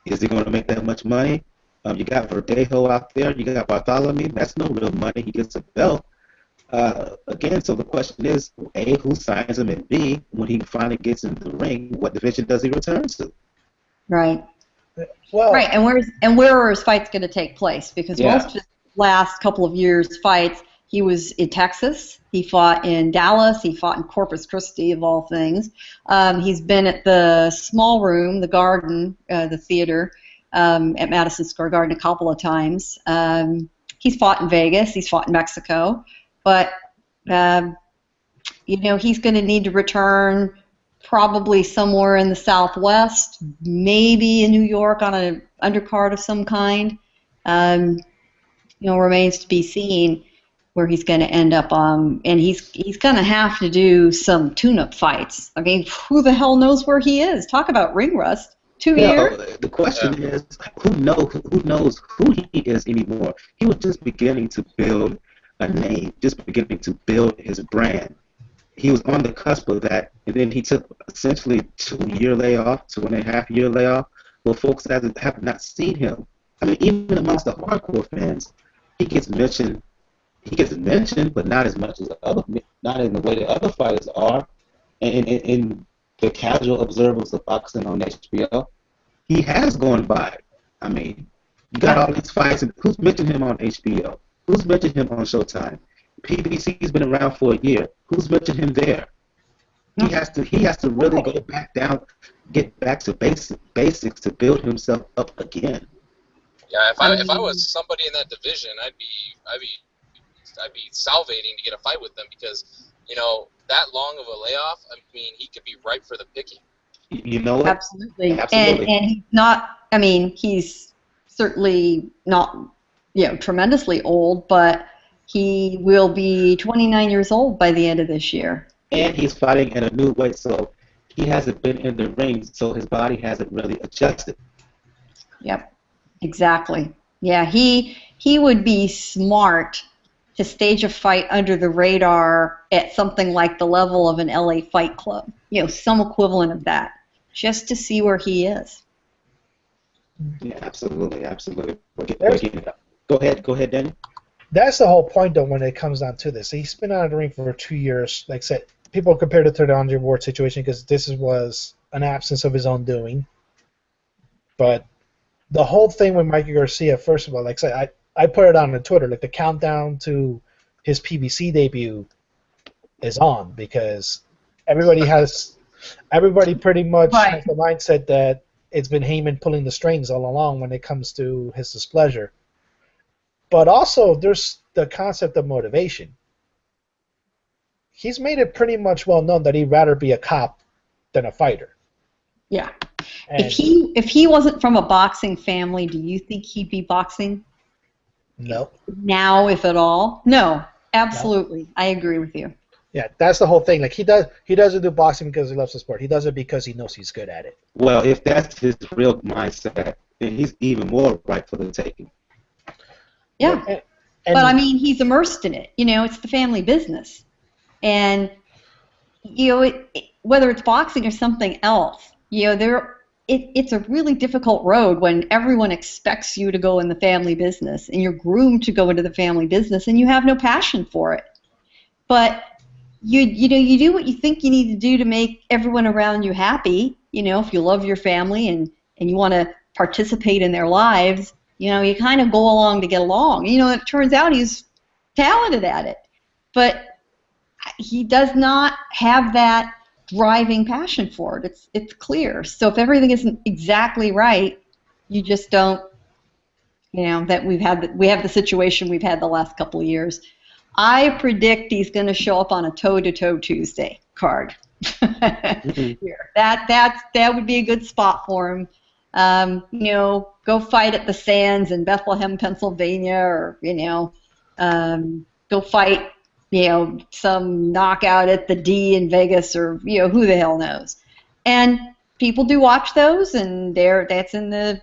is he going to make that much money? You got Verdejo out there. You got Bartholomew. That's no real money. He gets a belt. Again, so the question is, A, who signs him, and B, when he finally gets in the ring, what division does he return to? Right. Well, right, and where are his fights going to take place? Because most of his last couple of years' fights, he was in Texas. He fought in Dallas. He fought in Corpus Christi, of all things. He's been at the Small Room, the Garden, the theater, at Madison Square Garden a couple of times. He's fought in Vegas. He's fought in Mexico. But, he's going to need to return probably somewhere in the Southwest, maybe in New York on an undercard of some kind. Remains to be seen where he's going to end up on, and he's going to have to do some tune-up fights. I mean, who the hell knows where he is? Talk about ring rust. 2 years. The question is, who knows who he is anymore? He was just beginning to build a name, just beginning to build his brand. He was on the cusp of that, and then he took essentially 2-year layoff, 2.5-year layoff. Well, folks have not seen him. I mean, even amongst the hardcore fans, he gets mentioned, but not as much as not in the way that other fighters are. And in the casual observers of boxing on HBO, he has gone by. I mean, you got all these fights, and who's mentioned him on HBO? Who's mentioned him on Showtime? PBC's been around for a year. Who's mentioned him there? He has to really get back to basics to build himself up again. Yeah, if I was somebody in that division, I'd be salivating to get a fight with them because, that long of a layoff, I mean, he could be ripe for the picking. You know what? Absolutely. And he's not, I mean, he's certainly not, tremendously old, but he will be 29 years old by the end of this year. And he's fighting in a new way, so he hasn't been in the ring, so his body hasn't really adjusted. Yep, exactly. Yeah, he would be smart to stage a fight under the radar at something like the level of an LA Fight Club, some equivalent of that, just to see where he is. Yeah, absolutely. Go ahead, Danny. That's the whole point, though, when it comes down to this. He's been out of the ring for 2 years. Like I said, people compared it to the Andre Ward situation because this was an absence of his own doing. But the whole thing with Mikey Garcia, first of all, like I said, I put it on Twitter, like the countdown to his PBC debut is on because everybody pretty much has the mindset that it's been Heyman pulling the strings all along when it comes to his displeasure. But also, there's the concept of motivation. He's made it pretty much well known that he'd rather be a cop than a fighter. Yeah. And If he wasn't from a boxing family, do you think he'd be boxing? No. Now, if at all? No, absolutely. No. I agree with you. Yeah, that's the whole thing. Like he doesn't do boxing because he loves the sport. He does it because he knows he's good at it. Well, if that's his real mindset, then he's even more right for the taking. Yeah, but I mean, he's immersed in it. It's the family business, and whether it's boxing or something else, it's a really difficult road when everyone expects you to go in the family business, and you're groomed to go into the family business, and you have no passion for it. But you do what you think you need to do to make everyone around you happy. If you love your family and you want to participate in their lives. You kind of go along to get along. It turns out he's talented at it. But he does not have that driving passion for it. It's clear. So if everything isn't exactly right, you just don't, that we have the situation we've had the last couple of years. I predict he's going to show up on a toe-to-toe Tuesday card. Here. That would be a good spot for him. Go fight at the Sands in Bethlehem, Pennsylvania, or go fight, some knockout at the D in Vegas, or who the hell knows. And people do watch those, and that's in the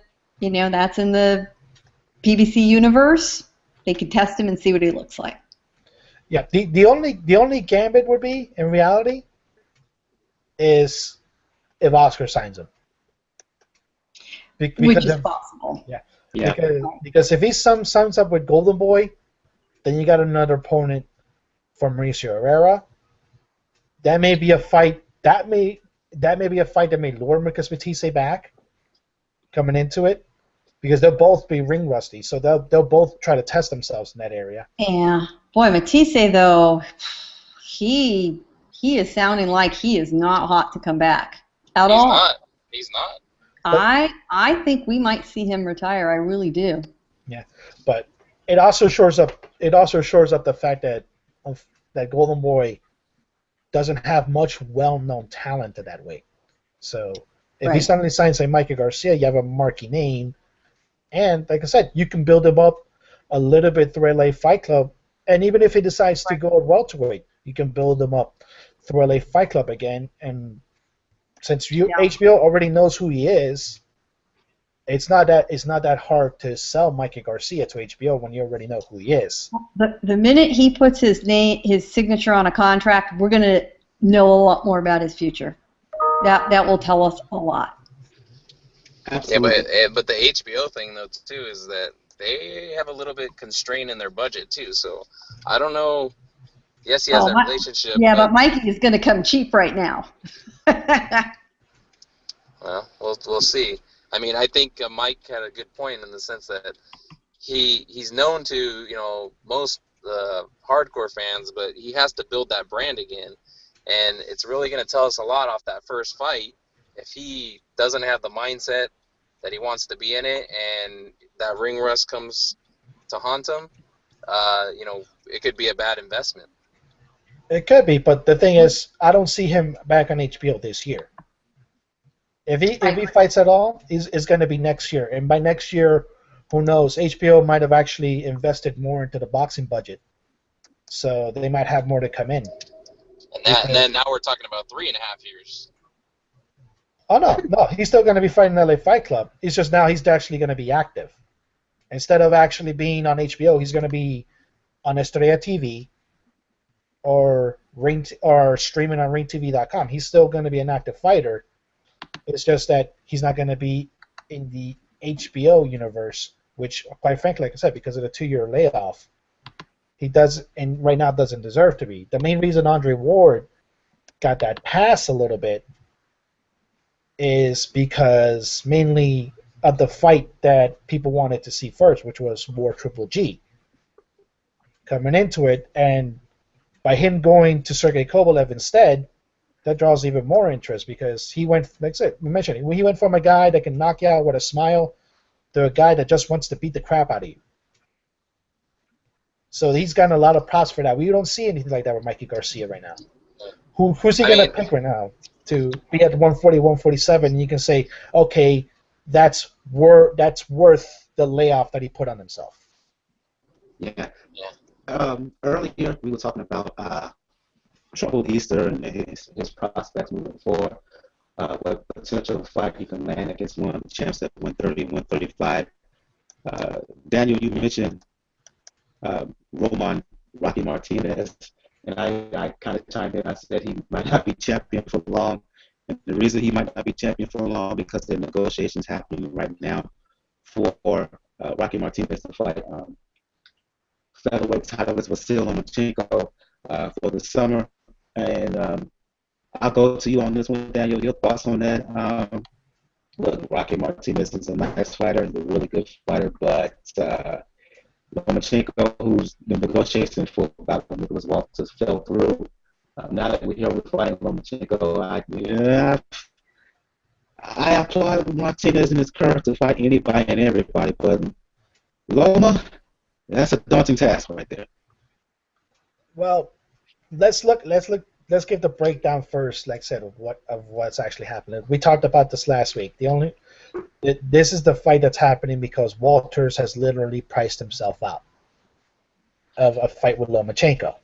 PBC universe. They could test him and see what he looks like. Yeah, the only gambit would be in reality is if Oscar signs him. Which is possible. Yeah. Because if he sums up with Golden Boy, then you got another opponent for Mauricio Herrera. That may be a fight. That may be a fight that may lure Marcus Batiste back coming into it, because they'll both be ring rusty, so they'll both try to test themselves in that area. Yeah, boy, Batiste though, he is sounding like he is not hot to come back at all. He's not. I think we might see him retire. I really do. Yeah, but it also shores up the fact that that Golden Boy doesn't have much well-known talent at that weight. So if he Right. suddenly signs like Mikey Garcia, you have a marquee name, and like I said, you can build him up a little bit through LA Fight Club, and even if he decides to go at welterweight, you can build him up through LA Fight Club again. And since HBO already knows who he is, it's not that hard to sell Mikey Garcia to HBO when you already know who he is. The minute he puts his signature on a contract, we're going to know a lot more about his future. That will tell us a lot. Absolutely. Yeah, but the HBO thing though too is that they have a little bit constrained in their budget too. So I don't know. Yes, he has that relationship. Yeah, but Mikey is going to come cheap right now. Well, we'll see. I mean, I think Mike had a good point in the sense that he's known to most hardcore fans, but he has to build that brand again, and it's really going to tell us a lot off that first fight if he doesn't have the mindset that he wants to be in it, and that ring rust comes to haunt him. It could be a bad investment. It could be, but the thing is, I don't see him back on HBO this year. If he fights at all, it's going to be next year. And by next year, who knows? HBO might have actually invested more into the boxing budget, so they might have more to come in. And then now we're talking about 3.5 years. Oh no, he's still going to be fighting LA Fight Club. It's just now he's actually going to be active. Instead of actually being on HBO, he's going to be on Estrella TV or streaming on ringtv.com. He's still going to be an active fighter. It's just that he's not going to be in the HBO universe, which, quite frankly, like I said, because of the 2-year layoff, he does, and right now doesn't deserve to be. The main reason Andre Ward got that pass a little bit is because mainly of the fight that people wanted to see first, which was War Triple G. Coming into it, and by him going to Sergey Kovalev instead, that draws even more interest because he went, like I said, we mentioned it, he went from a guy that can knock you out with a smile to a guy that just wants to beat the crap out of you. So he's gotten a lot of props for that. We don't see anything like that with Mikey Garcia right now. Who's he going to pick right now to be at 140, 147? And you can say, okay, that's worth the layoff that he put on himself. Yeah. Earlier we were talking about Trouble Easter and his prospects moving forward. What potential fight he can land against one of the champs at 130, 135. Daniel, you mentioned Rocky Martinez, and I kind of chimed in. I said he might not be champion for long, and the reason he might not be champion for long because the negotiations happening right now for Rocky Martinez to fight featherweight title with Vasil Lomachenko for the summer. And I'll go to you on this one, Daniel. Your thoughts on that? Look, Rocky Martinez is a nice fighter, he's a really good fighter, but Lomachenko, who's the negotiation for about when Nicholas Walters fell through. Now that we're fighting Lomachenko, I applaud Martinez in his courage to fight anybody and everybody, but Loma, that's a daunting task right there. Well, let's give the breakdown first, like I said, of what's actually happening. We talked about this last week. This is the fight that's happening because Walters has literally priced himself out of a fight with Lomachenko.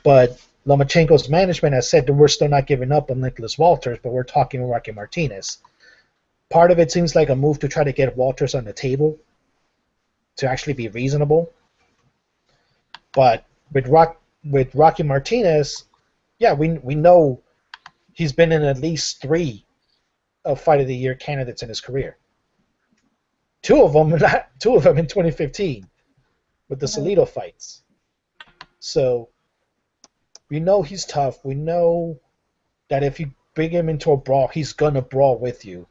But Lomachenko's management has said that we're still not giving up on Nicholas Walters, but we're talking with Rocky Martinez. Part of it seems like a move to try to get Walters on the table to actually be reasonable. But with Rocky Martinez, yeah, we know he's been in at least 3 of Fight of the Year candidates in his career. Two of them in 2015 with the Salido fights. So we know he's tough. We know that if you bring him into a brawl, he's gonna brawl with you.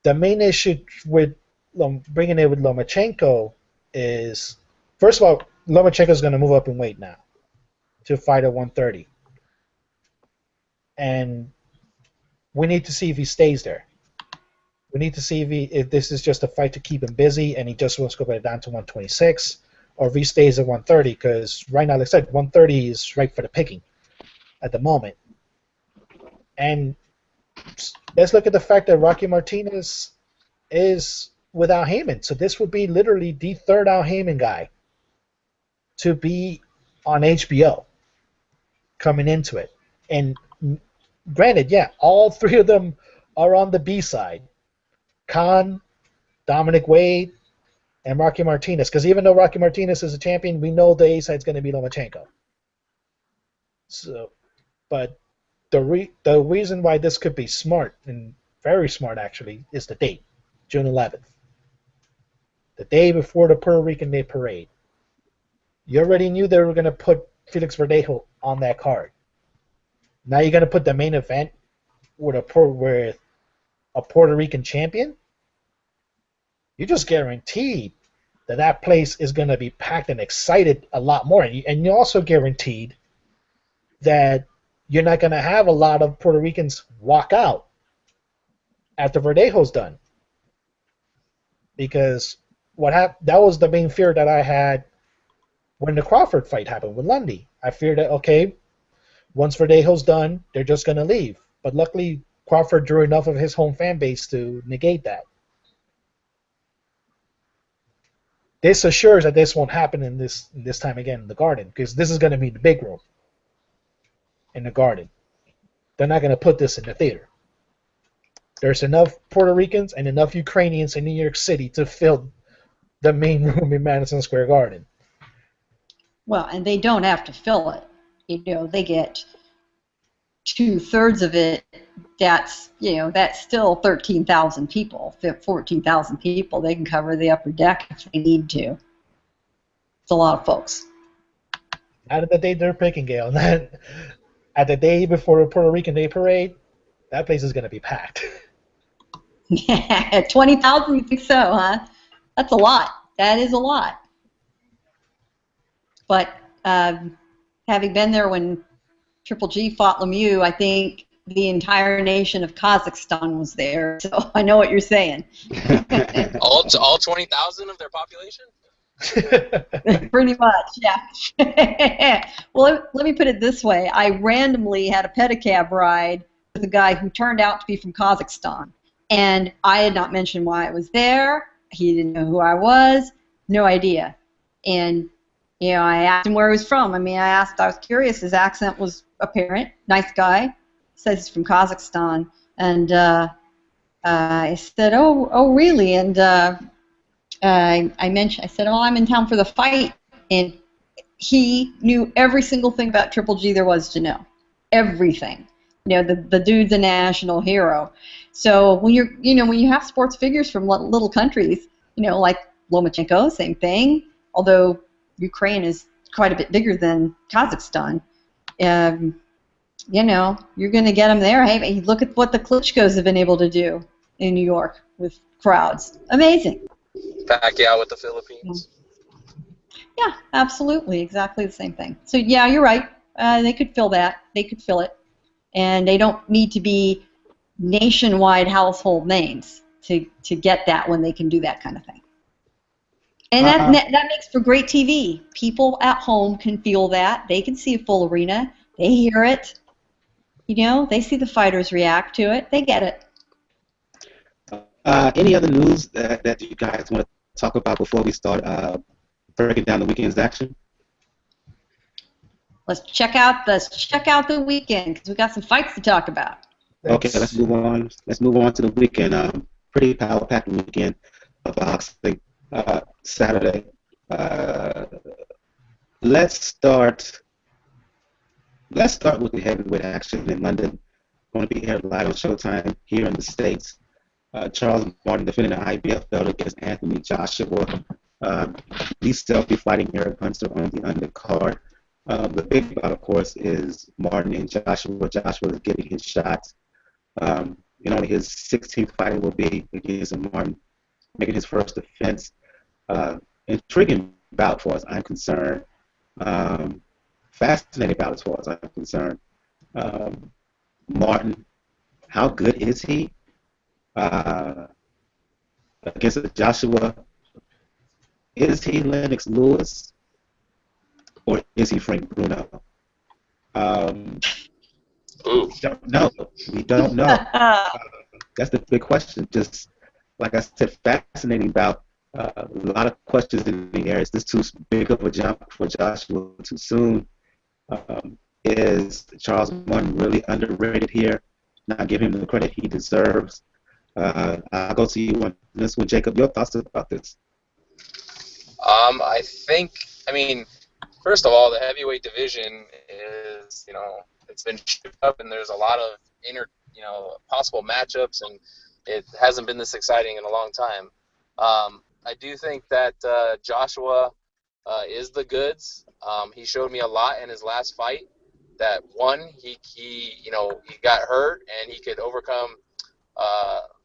The main issue with bringing it with Lomachenko is, first of all, Lomachenko's going to move up in weight now to fight at 130. And we need to see if he stays there. We need to see if this is just a fight to keep him busy and he just wants to go down to 126, or if he stays at 130, because right now, like I said, 130 is right for the picking at the moment. And let's look at the fact that Rocky Martinez is without Heyman, so this would be literally the third Al Heyman guy to be on HBO coming into it. And granted, yeah, all three of them are on the B side. Khan, Dominic Wade, and Rocky Martinez. Because even though Rocky Martinez is a champion, we know the A side is going to be Lomachenko. So, but the reason why this could be smart, and very smart actually, is the date, June 11th. The day before the Puerto Rican Day Parade. You already knew they were going to put Felix Verdejo on that card. Now you're going to put the main event with a Puerto Rican champion? You're just guaranteed that place is going to be packed and excited a lot more. And you're also guaranteed that you're not going to have a lot of Puerto Ricans walk out after Verdejo's done. Because that was the main fear that I had when the Crawford fight happened with Lundy. I feared that, okay, once Verdejo's done, they're just going to leave. But luckily, Crawford drew enough of his home fan base to negate that. This assures that this won't happen in this time again in the Garden, because this is going to be the big room in the Garden. They're not going to put this in the theater. There's enough Puerto Ricans and enough Ukrainians in New York City to fill the main room in Madison Square Garden. Well, and they don't have to fill it. They get 2/3 of it. That's still 13,000 people, 14,000 people. They can cover the upper deck if they need to. It's a lot of folks. Out of the day they're picking, Gail. At the day before the Puerto Rican Day Parade, that place is going to be packed. 20,000, you think so, huh? That's a lot. That is a lot. But having been there when Triple G fought Lemieux, I think the entire nation of Kazakhstan was there. So I know what you're saying. all 20,000 of their population? Pretty much, yeah. Well, let me put it this way. I randomly had a pedicab ride with a guy who turned out to be from Kazakhstan. And I had not mentioned why I was there. He didn't know who I was. No idea. And, I asked him where he was from. I was curious. His accent was apparent. Nice guy. Says he's from Kazakhstan. And I said, oh, really? And I said, I'm in town for the fight. And he knew every single thing about Triple G there was to know. Everything. The dude's a national hero. So when you have sports figures from little countries, like Lomachenko, same thing. Although Ukraine is quite a bit bigger than Kazakhstan. You're going to get them there. Hey, look at what the Klitschkos have been able to do in New York with crowds. Amazing. Pacquiao with the Philippines. Yeah, absolutely. Exactly the same thing. So, yeah, you're right. They could fill that. They could fill it. And they don't need to be nationwide household names to get that when they can do that kind of thing. And that makes for great TV. People at home can feel that. They can see a full arena. They hear it. They see the fighters react to it. They get it. Any other news that you guys want to talk about before we start breaking down the weekend's action? Let's check out the weekend because we got some fights to talk about. Okay, let's move on. Let's move on to the weekend. Pretty power-packed weekend of boxing. Saturday. Let's start with the heavyweight action in London. Going to be here live on Showtime here in the States. Charles Martin defending the IBF belt against Anthony Joshua. Lee Selby fighting Eric Hunter on the undercard. The big bout, of course, is Martin and Joshua. Joshua is getting his shots. His 16th fight will be against Martin, making his first defense. Intriguing bout, as I'm concerned. Fascinating bout as far as I'm concerned. Martin, how good is he? against Joshua. Is he Lennox Lewis or is he Frank Bruno? Ooh. We don't know. We don't know. That's the big question. Just like I said, fascinating bout. A lot of questions in the air. Is this too big of a jump for Joshua too soon? Is Charles Martin really underrated here? Not give him the credit he deserves. I'll go to you on this one, Jacob. Your thoughts about this? I think, I mean, first of all, the heavyweight division is, it's been shaped up, and there's a lot of possible matchups, and it hasn't been this exciting in a long time. I do think that Joshua is the goods. He showed me a lot in his last fight. That one, he got hurt, and he could overcome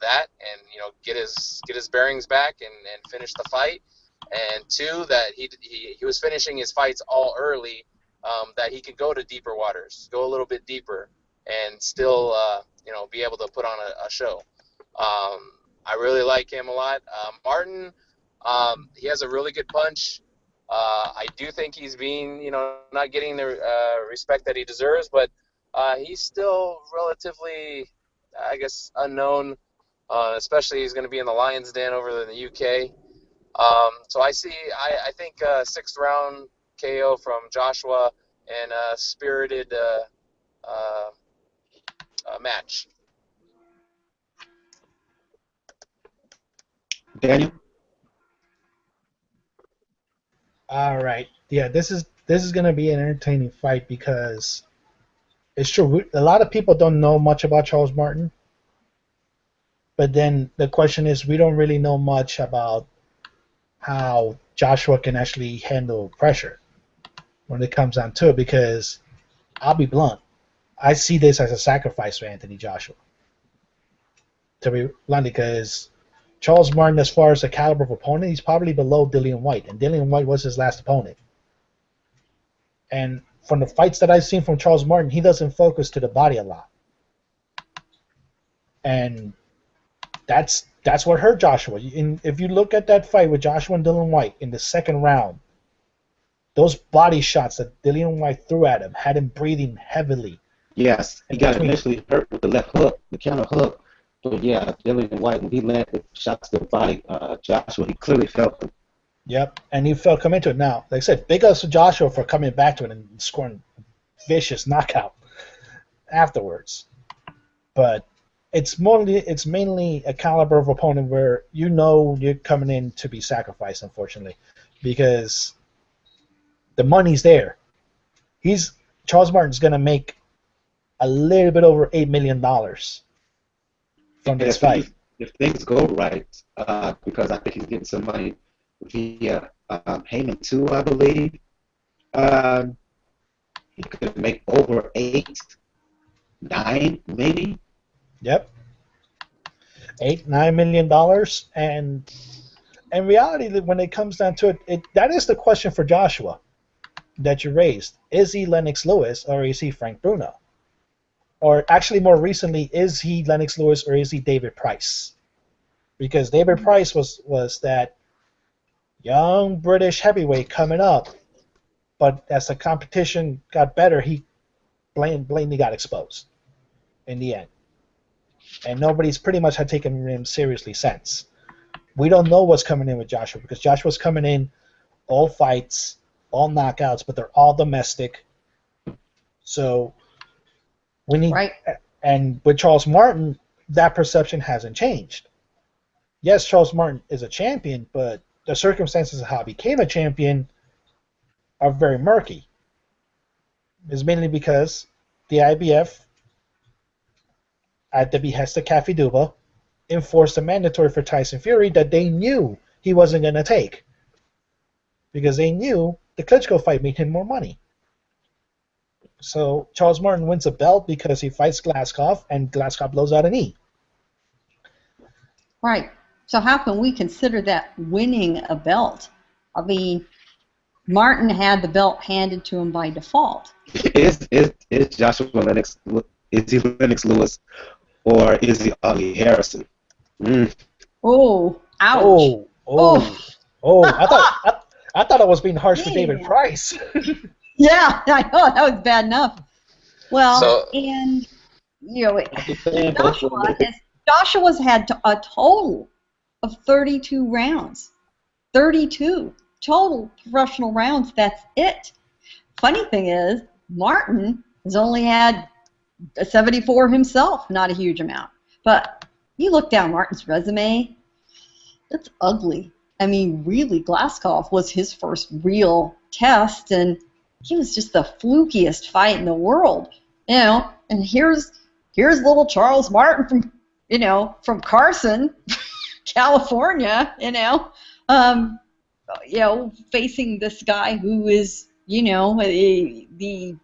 that, and get his bearings back and finish the fight. And two, that he was finishing his fights all early, that he could go to deeper waters, go a little bit deeper, and still be able to put on a show. I really like him a lot. Martin, he has a really good punch. I do think he's being, not getting the respect that he deserves, but he's still relatively, I guess, unknown, especially he's going to be in the Lions Den over in the UK. So I think 6th round KO from Joshua and a spirited match. Daniel? All right. Yeah, this is going to be an entertaining fight because it's true. A lot of people don't know much about Charles Martin, but then the question is, we don't really know much about how Joshua can actually handle pressure when it comes down to it, because I'll be blunt, I see this as a sacrifice for Anthony Joshua. To be blunt, because Charles Martin, as far as the caliber of opponent, he's probably below Dillian White, and Dillian White was his last opponent. And from the fights that I've seen from Charles Martin, he doesn't focus to the body a lot. And that's what hurt Joshua. If you look at that fight with Joshua and Dillian White in the second round, those body shots that Dillian White threw at him had him breathing heavily. Yes, he got initially hurt with the left hook, the counter hook. But yeah, Dillian White, when he landed shots to the body, Joshua, he clearly felt them. Yep, and he felt coming into it. Now, like I said, big ups to Joshua for coming back to it and scoring vicious knockout afterwards. But it's mainly a caliber of opponent where you're coming in to be sacrificed, unfortunately, because the money's there. Charles Martin's going to make a little bit over $8 million from this fight. If things go right, because I think he's getting some money via Heyman too, I believe. He could make over 8, 9, maybe. Yep. $8-9 million, and in reality, when it comes down to it, that is the question for Joshua that you raised. Is he Lennox Lewis or is he Frank Bruno? Or actually, more recently, is he Lennox Lewis or is he David Price? Because David Price was that young British heavyweight coming up, but as the competition got better, he blatantly got exposed in the end. And nobody's pretty much had taken him seriously since. We don't know what's coming in with Joshua, because Joshua's coming in all fights, all knockouts, but they're all domestic. So we need, right. And with Charles Martin, that perception hasn't changed. Yes, Charles Martin is a champion, but the circumstances of how he became a champion are very murky. It's mainly because the IBF, at the behest of Cafe Duba, enforced a mandatory for Tyson Fury that they knew he wasn't going to take, because they knew the Klitschko fight made him more money. So Charles Martin wins a belt because he fights Glaskov, and Glaskov blows out a knee. Right. So how can we consider that winning a belt? I mean, Martin had the belt handed to him by default. Is Joshua Lennox? Is he Lennox Lewis, or is he Ollie Harrison? Oh. Ouch. I thought I was being harsh with David Yeah. Price. Yeah, I know that was bad enough. Well, So- and you know, Saying both of them. Joshua's had a total of 32 rounds. 32 total professional rounds. That's it. Funny thing is, Martin has only had a 74 himself, not a huge amount. But you look down Martin's resume, it's ugly. I mean, really, Glasgow was his first real test, and he was just the flukiest fight in the world, you know. And here's little Charles Martin from Carson, California, facing this guy who is, the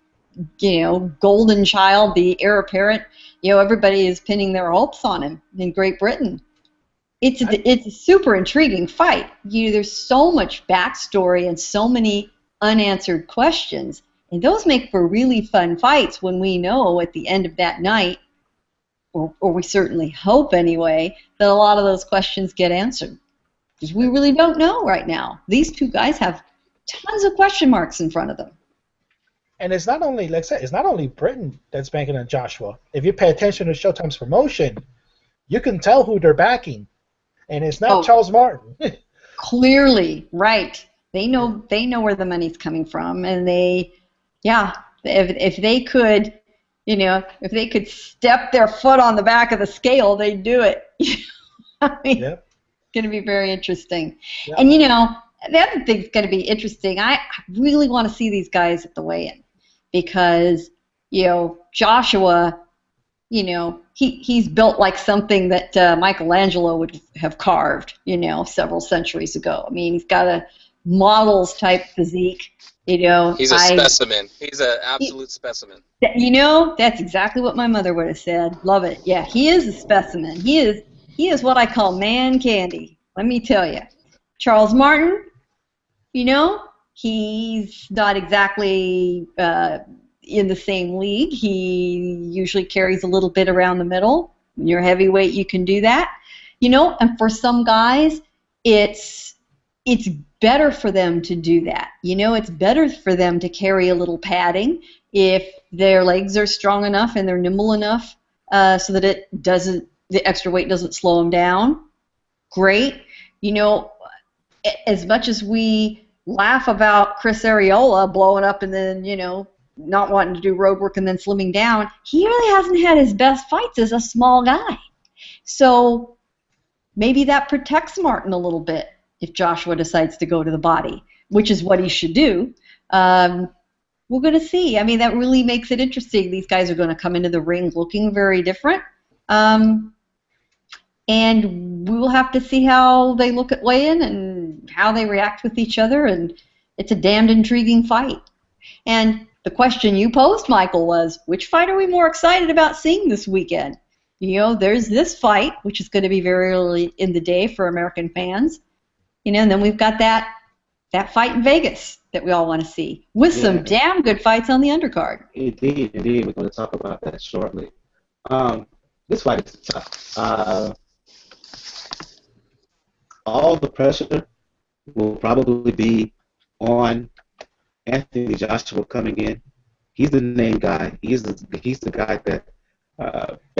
golden child, the heir apparent. Everybody is pinning their hopes on him in Great Britain. It's a super intriguing fight. There's so much backstory and so many unanswered questions, and those make for really fun fights when we know at the end of that night, or we certainly hope anyway, that a lot of those questions get answered. Because we really don't know right now. These two guys have tons of question marks in front of them. And it's not only, like I said, it's not only Britain that's banking on Joshua. If you pay attention to Showtime's promotion, you can tell who they're backing. And it's not Charles Martin. Clearly, right. They know where the money's coming from, and if they could, if they could step their foot on the back of the scale, they'd do it. I mean, Yep. It's going to be very interesting. Yep. And the other thing's going to be interesting. I really want to see these guys at the weigh-in because Joshua, he's built like something that Michelangelo would have carved, several centuries ago. I mean, he's got a model's type physique. He's a specimen. He's an absolute specimen. That's exactly what my mother would have said. Love it. Yeah, he is a specimen. He is what I call man candy. Let me tell you. Charles Martin, he's not exactly in the same league. He usually carries a little bit around the middle. When you're heavyweight, you can do that. And for some guys, it's better for them to do that. It's better for them to carry a little padding if their legs are strong enough and they're nimble enough so that the extra weight doesn't slow them down. Great. As much as we laugh about Chris Arreola blowing up and then, not wanting to do road work and then slimming down, he really hasn't had his best fights as a small guy. So maybe that protects Martin a little bit if Joshua decides to go to the body, which is what he should do. We're going to see. I mean, that really makes it interesting. These guys are going to come into the ring looking very different. And we will have to see how they look at weigh-in and how they react with each other, and it's a damned intriguing fight. And the question you posed, Michael, was, which fight are we more excited about seeing this weekend? There's this fight, which is going to be very early in the day for American fans. And then we've got that fight in Vegas that we all want to see, with some damn good fights on the undercard. Indeed. We're going to talk about that shortly. This fight is tough. All the pressure will probably be on Anthony Joshua coming in. He's the name guy. He's the guy that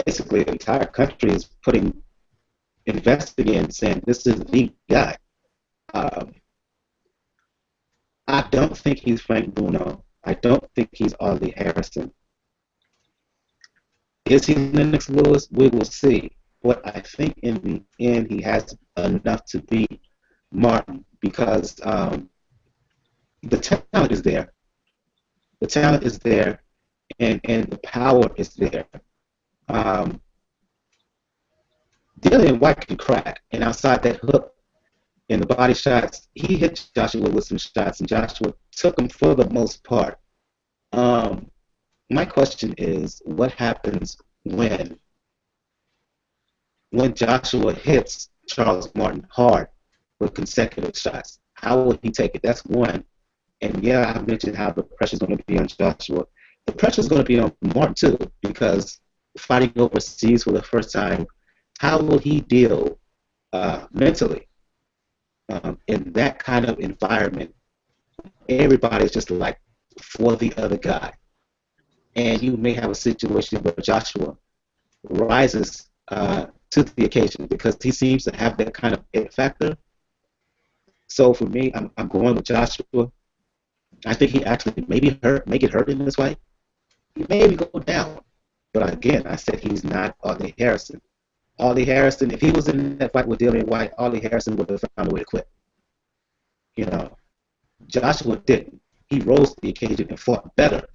basically the entire country is investing in, saying this is the guy. I don't think he's Frank Bruno. I don't think he's Ollie Harrison. Is he Lennox Lewis? We will see. But I think in the end he has enough to beat Martin because the talent is there. The talent is there, and the power is there. Dillian White can crack, and outside that hook and the body shots, he hit Joshua with some shots, and Joshua took him for the most part. My question is, what happens when Joshua hits Charles Martin hard with consecutive shots? How will he take it? That's one. And I mentioned how the pressure's going to be on Joshua. The pressure's going to be on Martin too, because fighting overseas for the first time, how will he deal mentally. In that kind of environment, everybody's just like for the other guy. And you may have a situation where Joshua rises to the occasion because he seems to have that kind of it factor. So for me, I'm going with Joshua. I think he actually may get hurt in this fight. He maybe go down. But again, I said he's not Ollie Harrison. Ollie Harrison, if he was in that fight with Dillian White, Ollie Harrison would have found a way to quit. You know, Joshua didn't. He rose to the occasion and fought better.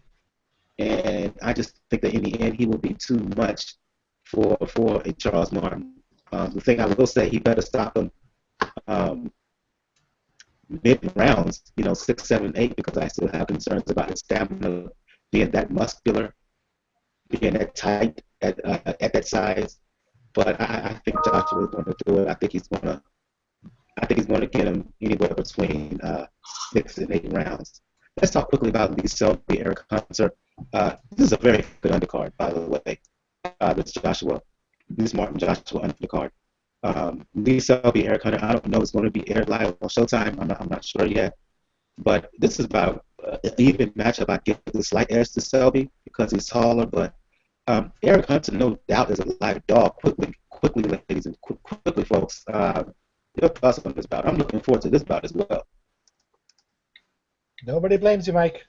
And I just think that in the end, he will be too much for a Charles Martin. The thing I will say, he better stop him mid rounds, 6, 7, 8, because I still have concerns about his stamina being that muscular, being that tight at that size. But I think Joshua is going to do it. I think he's going to get him anywhere between 6 and 8 rounds. Let's talk quickly about Lee Selby, Eric Hunter. This is a very good undercard, by the way. This Martin Joshua undercard. Lee Selby, Eric Hunter. I don't know if it's going to be aired live on Showtime. I'm not sure yet. But this is about an even matchup. I give the slight edge to Selby because he's taller, but Eric Hunter, no doubt, is a live dog. Quickly, ladies and quickly, folks. Your thoughts on this bout? I'm looking forward to this bout as well. Nobody blames you, Mike.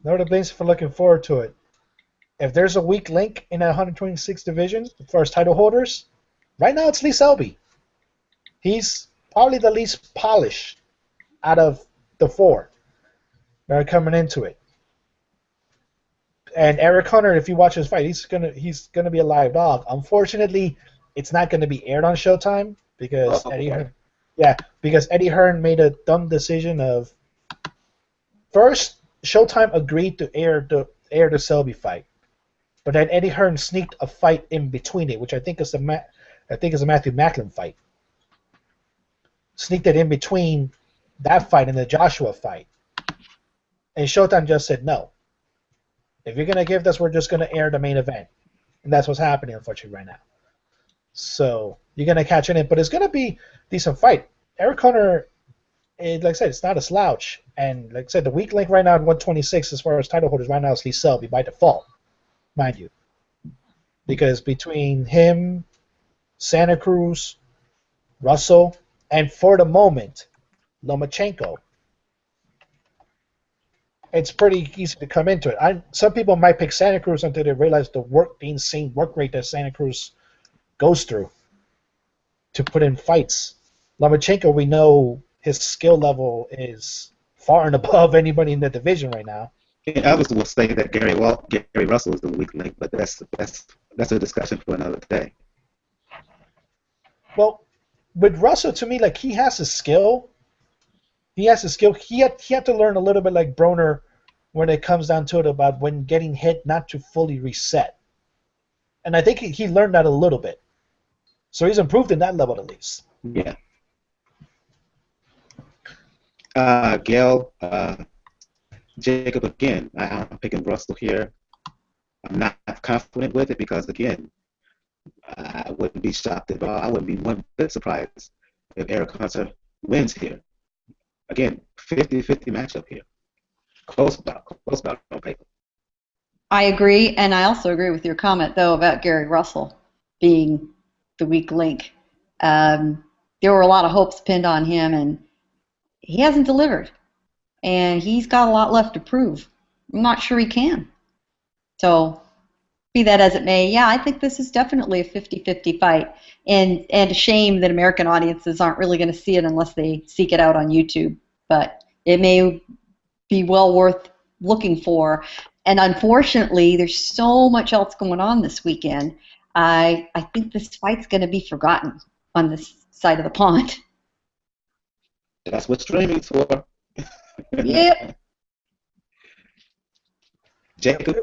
Nobody blames you for looking forward to it. If there's a weak link in that 126 division as far as title holders, right now it's Lee Selby. He's probably the least polished out of the 4 that are coming into it. And Eric Hunter, if you watch his fight, he's gonna be a live dog. Unfortunately, it's not gonna be aired on Showtime because Eddie Hearn made a dumb decision of first Showtime agreed to air the Selby fight, but then Eddie Hearn sneaked a fight in between it, which I think is a Matthew Macklin fight. Sneaked it in between that fight and the Joshua fight, and Showtime just said no. If you're gonna give this, we're just gonna air the main event, and that's what's happening unfortunately right now. So you're gonna catch it in, but it's gonna be a decent fight. Eric Hunter, like I said, it's not a slouch, and like I said, the weak link right now at 126 as far as title holders right now is Lee Selby by default, mind you, because between him, Santa Cruz, Russell, and for the moment, Lomachenko, it's pretty easy to come into it. Some people might pick Santa Cruz until they realize the insane work rate that Santa Cruz goes through to put in fights. Lomachenko, we know his skill level is far and above anybody in the division right now. Yeah, others will say that Gary Russell is the weak link, but that's a discussion for another day. Well, with Russell, to me, like he has a skill. He had to learn a little bit like Broner when it comes down to it about when getting hit not to fully reset. And I think he learned that a little bit. So he's improved in that level at least. Yeah. Gail, Jacob, again, I'm picking Russell here. I'm not confident with it because, again, I wouldn't be shocked at all. I wouldn't be one bit surprised if Eric Hunter wins here. Again, 50-50 matchup here. Close bout on paper. I agree, and I also agree with your comment, though, about Gary Russell being the weak link. There were a lot of hopes pinned on him, and he hasn't delivered. And he's got a lot left to prove. I'm not sure he can. So, be that as it may, yeah, I think this is definitely a 50-50 fight. And a shame that American audiences aren't really going to see it unless they seek it out on YouTube. But it may be well worth looking for. And unfortunately, there's so much else going on this weekend. I think this fight's going to be forgotten on this side of the pond. That's what streaming's for. Yep. Jacob?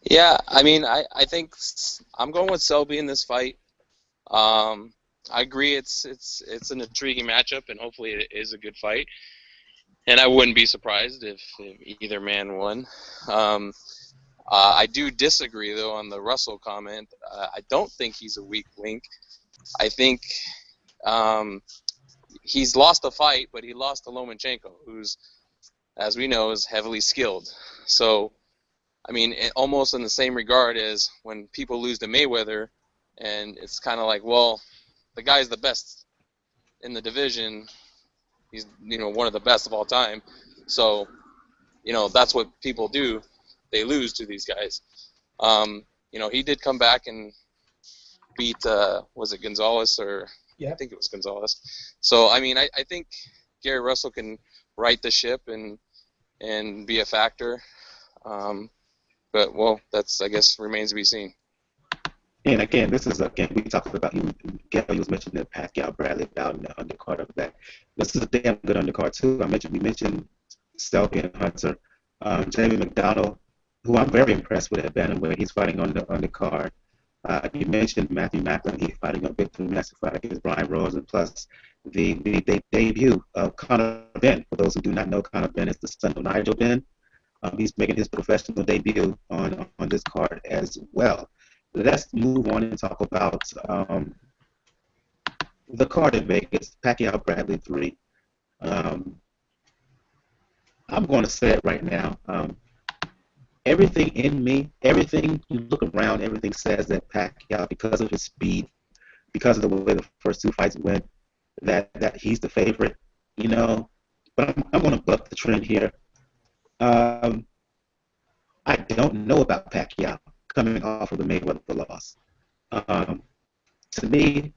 Yeah, I mean, I think I'm going with Selby in this fight. I agree it's an intriguing matchup, and hopefully it is a good fight. And I wouldn't be surprised if either man won. I do disagree, though, on the Russell comment. I don't think he's a weak link. I think He's lost a fight, but he lost to Lomachenko, who's, as we know, is heavily skilled. So, I mean, almost in the same regard as when people lose to Mayweather, and it's kind of like, well, the guy's the best in the division. He's, one of the best of all time. So, that's what people do. They lose to these guys. He did come back and beat, was it Gonzalez or? Yeah. I think it was Gonzalez. So, I mean, I think Gary Russell can right the ship and be a factor. But, well, that's, I guess, remains to be seen. And again, we talked about, Gary was mentioning the Pacquiao Bradley bout in the undercard of that. This is a damn good undercard, too. We mentioned Selby and Hunter. Jamie McDonald, who I'm very impressed with at bantamweight, he's fighting on the undercard. You mentioned Matthew Macklin, he's fighting a big domestic fight against Brian Rose, and plus the debut of Conor Benn. For those who do not know, Conor Benn is the son of Nigel Benn. He's making his professional debut on this card as well. Let's move on and talk about the card in Vegas, Pacquiao Bradley 3. I'm going to say it right now. Everything in me, everything you look around, everything says that Pacquiao, because of his speed, because of the way the first two fights went, that he's the favorite, But I'm going to buck the trend here. I don't know about Pacquiao coming off of the Mayweather loss. To me,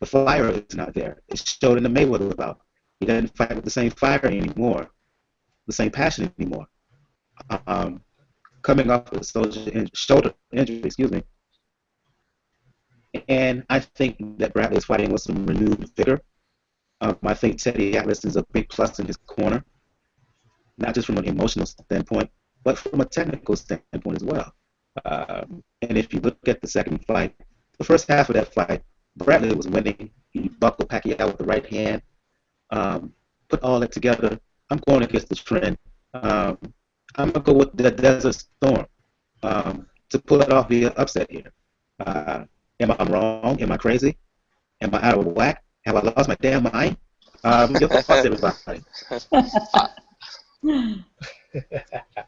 the fire is not there. It's showed in the Mayweather bout. He doesn't fight with the same fire anymore, the same passion anymore. Coming off of a shoulder injury, And I think that Bradley is fighting with some renewed vigor. I think Teddy Atlas is a big plus in his corner, not just from an emotional standpoint, but from a technical standpoint as well. And if you look at the second fight, the first half of that fight, Bradley was winning. He buckled Pacquiao with the right hand. Put all that together, I'm going against the trend. I'm going to go with the Desert Storm to pull it off via upset here. Am I wrong? Am I crazy? Am I out of whack? Have I lost my damn mind? Your thoughts, everybody.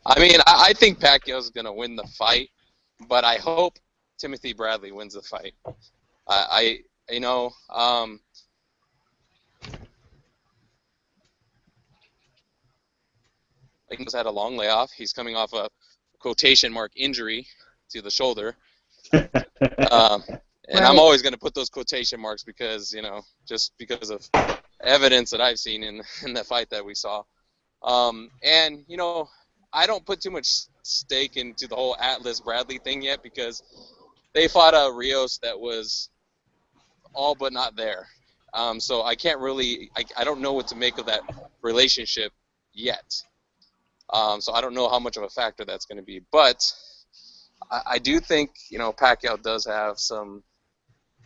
I mean, I think Pacquiao's going to win the fight, but I hope Timothy Bradley wins the fight. I he's had a long layoff. He's coming off a quotation mark injury to the shoulder. And I'm always going to put those quotation marks because, just because of evidence that I've seen in the fight that we saw. And, I don't put too much stake into the whole Atlas Bradley thing yet because they fought a Rios that was all but not there. So I can't really, I don't know what to make of that relationship yet. So I don't know how much of a factor that's going to be. But I do think, Pacquiao does have some,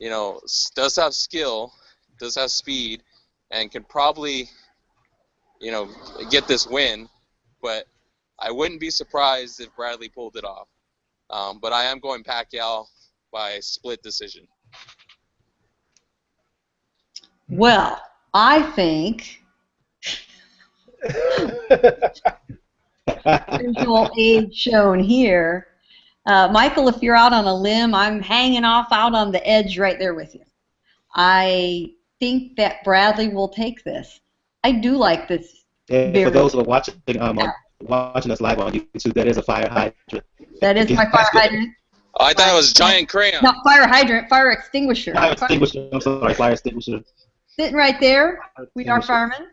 does have skill, does have speed, and can probably, get this win. But I wouldn't be surprised if Bradley pulled it off. But I am going Pacquiao by split decision. Well, I think visual aid shown here. Michael, if you're out on a limb, I'm hanging off out on the edge right there with you. I think that Bradley will take this. I do like this. For those who are watching us live on YouTube, that is a fire hydrant. That is my fire hydrant. Oh, I thought it was giant crayon. Not fire hydrant, fire extinguisher. Fire extinguisher. I'm sorry, fire extinguisher. Sitting right there. We are firemen.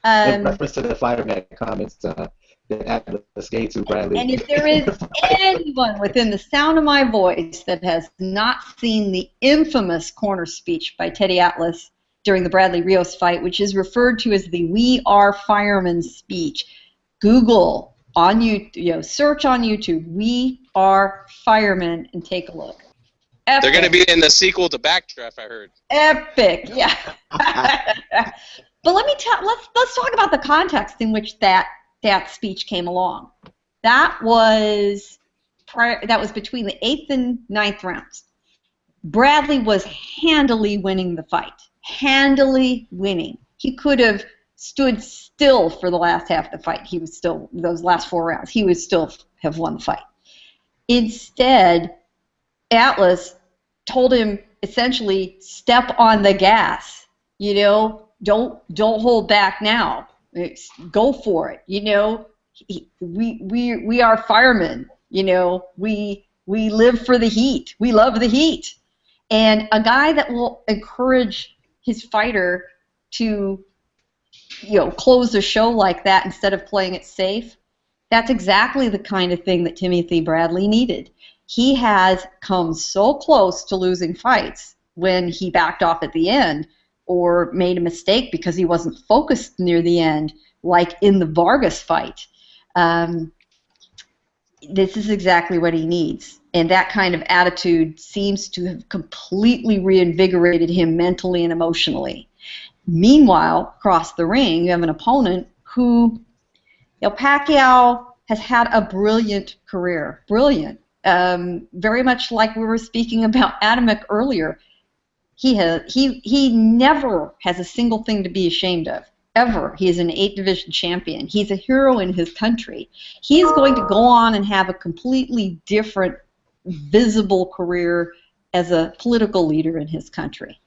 In reference to the fireman comments, that Atlas gave to Bradley. And if there is anyone within the sound of my voice that has not seen the infamous corner speech by Teddy Atlas during the Bradley Rios fight, which is referred to as the "We Are Firemen" speech, Google on YouTube, search on YouTube, "We Are Firemen" and take a look. Epic. They're going to be in the sequel to Backdraft, I heard. Epic, yeah. But let's talk about the context in which that speech came along. That was between the 8th and 9th rounds. Bradley was handily winning the fight. handily winning. He could have stood still for the last half of the fight. He was still, those last 4 rounds, he would still have won the fight. Instead, Atlas told him essentially, step on the gas. You know, don't hold back now. Go for it. You know, we are firemen. You know, we live for the heat. We love the heat. And a guy that will encourage his fighter to, you know, close the show like that instead of playing it safe, that's exactly the kind of thing that Timothy Bradley needed. He has come so close to losing fights when he backed off at the end or made a mistake because he wasn't focused near the end, like in the Vargas fight. This is exactly what he needs. And that kind of attitude seems to have completely reinvigorated him mentally and emotionally. Meanwhile, across the ring, you have an opponent who, you know, Pacquiao has had a brilliant career. Brilliant. Very much like we were speaking about Adamek earlier. He never has a single thing to be ashamed of. Ever. He is an 8th division champion. He's a hero in his country. He is going to go on and have a completely different, visible career as a political leader in his country.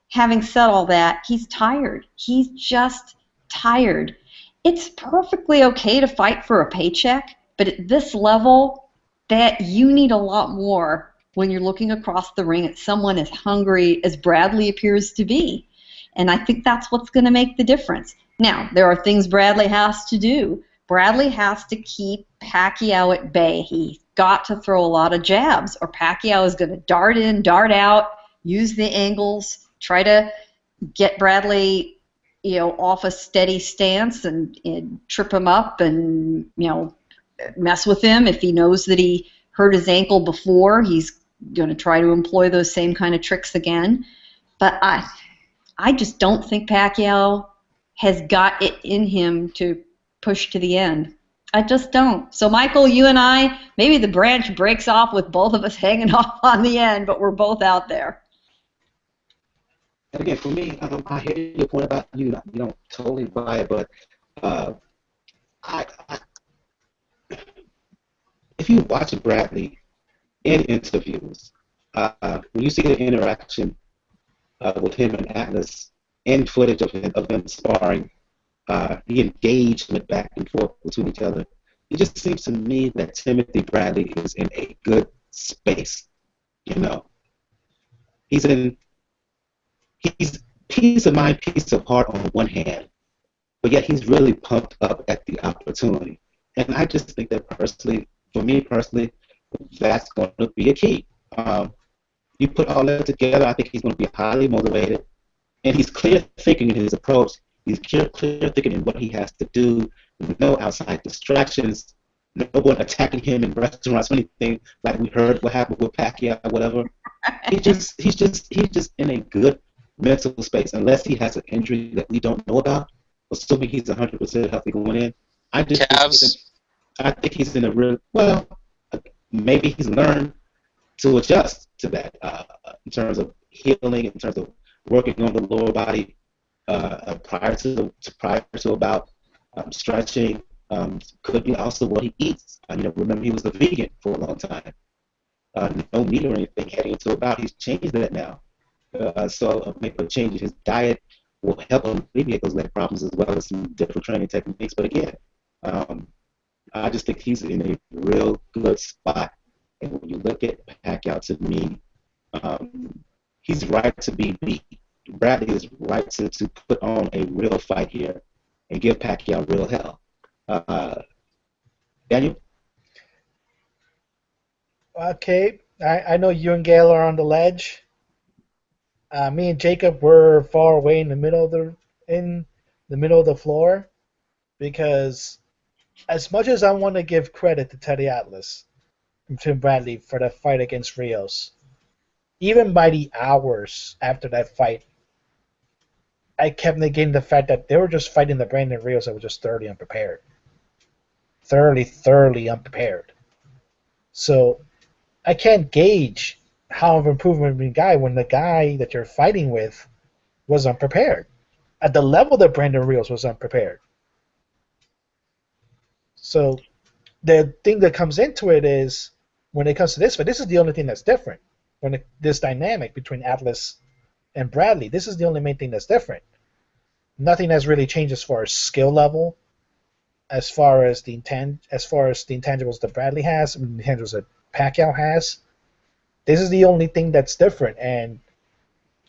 Having said all that, he's tired. He's just tired. It's perfectly okay to fight for a paycheck, but at this level, that you need a lot more when you're looking across the ring at someone as hungry as Bradley appears to be. And I think that's what's going to make the difference. Now, there are things Bradley has to do. Bradley has to keep Pacquiao at bay. He's got to throw a lot of jabs, or Pacquiao is going to dart in, dart out, use the angles, try to get Bradley, you know, off a steady stance and trip him up and, you know, mess with him. If he knows that he hurt his ankle before, he's going to try to employ those same kind of tricks again. But I just don't think Pacquiao has got it in him to push to the end. I just don't. So, Michael, you and I, maybe the branch breaks off with both of us hanging off on the end, but we're both out there. And again, for me, I hear your point about you don't totally buy it, but I if you watch Bradley in interviews, when you see the interaction with him and Atlas and footage of them sparring, the engagement back and forth between each other, it just seems to me that Timothy Bradley is in a good space. You know, he's peace of mind, peace of heart on one hand, but yet he's really pumped up at the opportunity. And I just think that personally, for me personally, that's going to be a key. You put all that together, I think he's going to be highly motivated, and he's clear thinking in his approach. He's clear thinking in what he has to do. No outside distractions. No one attacking him in restaurants or anything like we heard what happened with Pacquiao or whatever. He's just in a good mental space, unless he has an injury that we don't know about. Assuming he's 100% healthy going in, I think he's in a real well. Maybe he's learned to adjust to that in terms of healing, in terms of working on the lower body prior to about stretching. Could be also what he eats. Remember he was a vegan for a long time. No meat or anything heading into a bout. He's changed that now. So maybe a change in his diet will help him alleviate those leg problems as well as some different training techniques. But again, I just think he's in a real good spot. And when you look at Pacquiao, to me, he's right to be beat. Bradley is right to put on a real fight here and give Pacquiao real hell. Daniel? Okay, I know you and Gail are on the ledge. Me and Jacob were far away in the middle of the floor, because as much as I want to give credit to Teddy Atlas and Tim Bradley for that fight against Rios, even by the hours after that fight, I kept negating the fact that they were just fighting the Brandon Rios that was just thoroughly unprepared. Thoroughly unprepared. So I can't gauge how of improvement of a guy when the guy that you're fighting with was unprepared. At the level that Brandon Rios was unprepared. So the thing that comes into it is, when it comes to this fight, this is the only thing that's different. This dynamic between Atlas and Bradley, this is the only main thing that's different. Nothing has really changed as far as skill level, as far as the intangibles that Bradley has, and the intangibles that Pacquiao has. This is the only thing that's different. And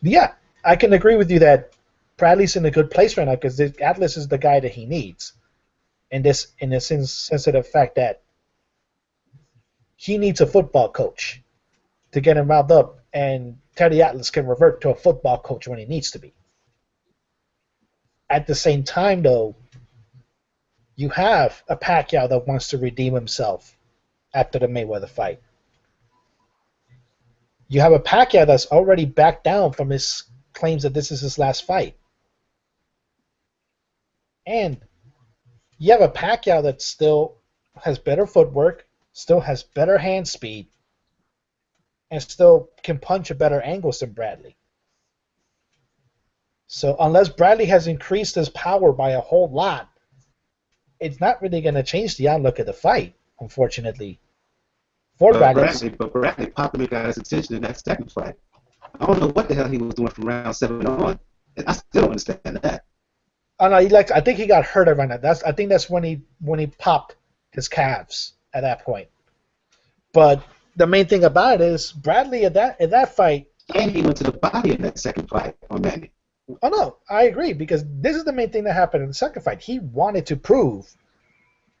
yeah, I can agree with you that Bradley's in a good place right now because Atlas is the guy that he needs. In the sense of the fact that he needs a football coach to get him riled up, and Teddy Atlas can revert to a football coach when he needs to be. At the same time, though, you have a Pacquiao that wants to redeem himself after the Mayweather fight. You have a Pacquiao that's already backed down from his claims that this is his last fight. And you have a Pacquiao that still has better footwork, still has better hand speed, and still can punch at better angles than Bradley. So unless Bradley has increased his power by a whole lot, it's not really going to change the outlook of the fight, unfortunately. But Bradley probably got his attention in that second fight. I don't know what the hell he was doing from round 7 on. And I still don't understand that. Oh no, I think he got hurt around that. I think that's when he popped his calves at that point. But the main thing about it is Bradley at that fight. And he went to the body in that second fight on Manny. Oh no, I agree, because this is the main thing that happened in the second fight. He wanted to prove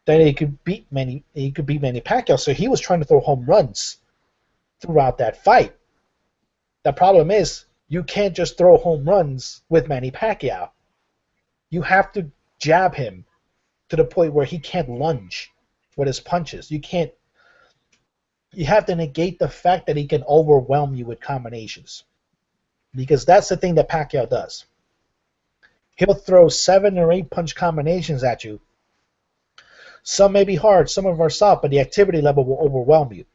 that he could beat Manny Pacquiao, so he was trying to throw home runs throughout that fight. The problem is you can't just throw home runs with Manny Pacquiao. You have to jab him to the point where he can't lunge with his punches. You have to negate the fact that he can overwhelm you with combinations. Because that's the thing that Pacquiao does. He'll throw 7 or 8 punch combinations at you. Some may be hard, some of them are soft, but the activity level will overwhelm you.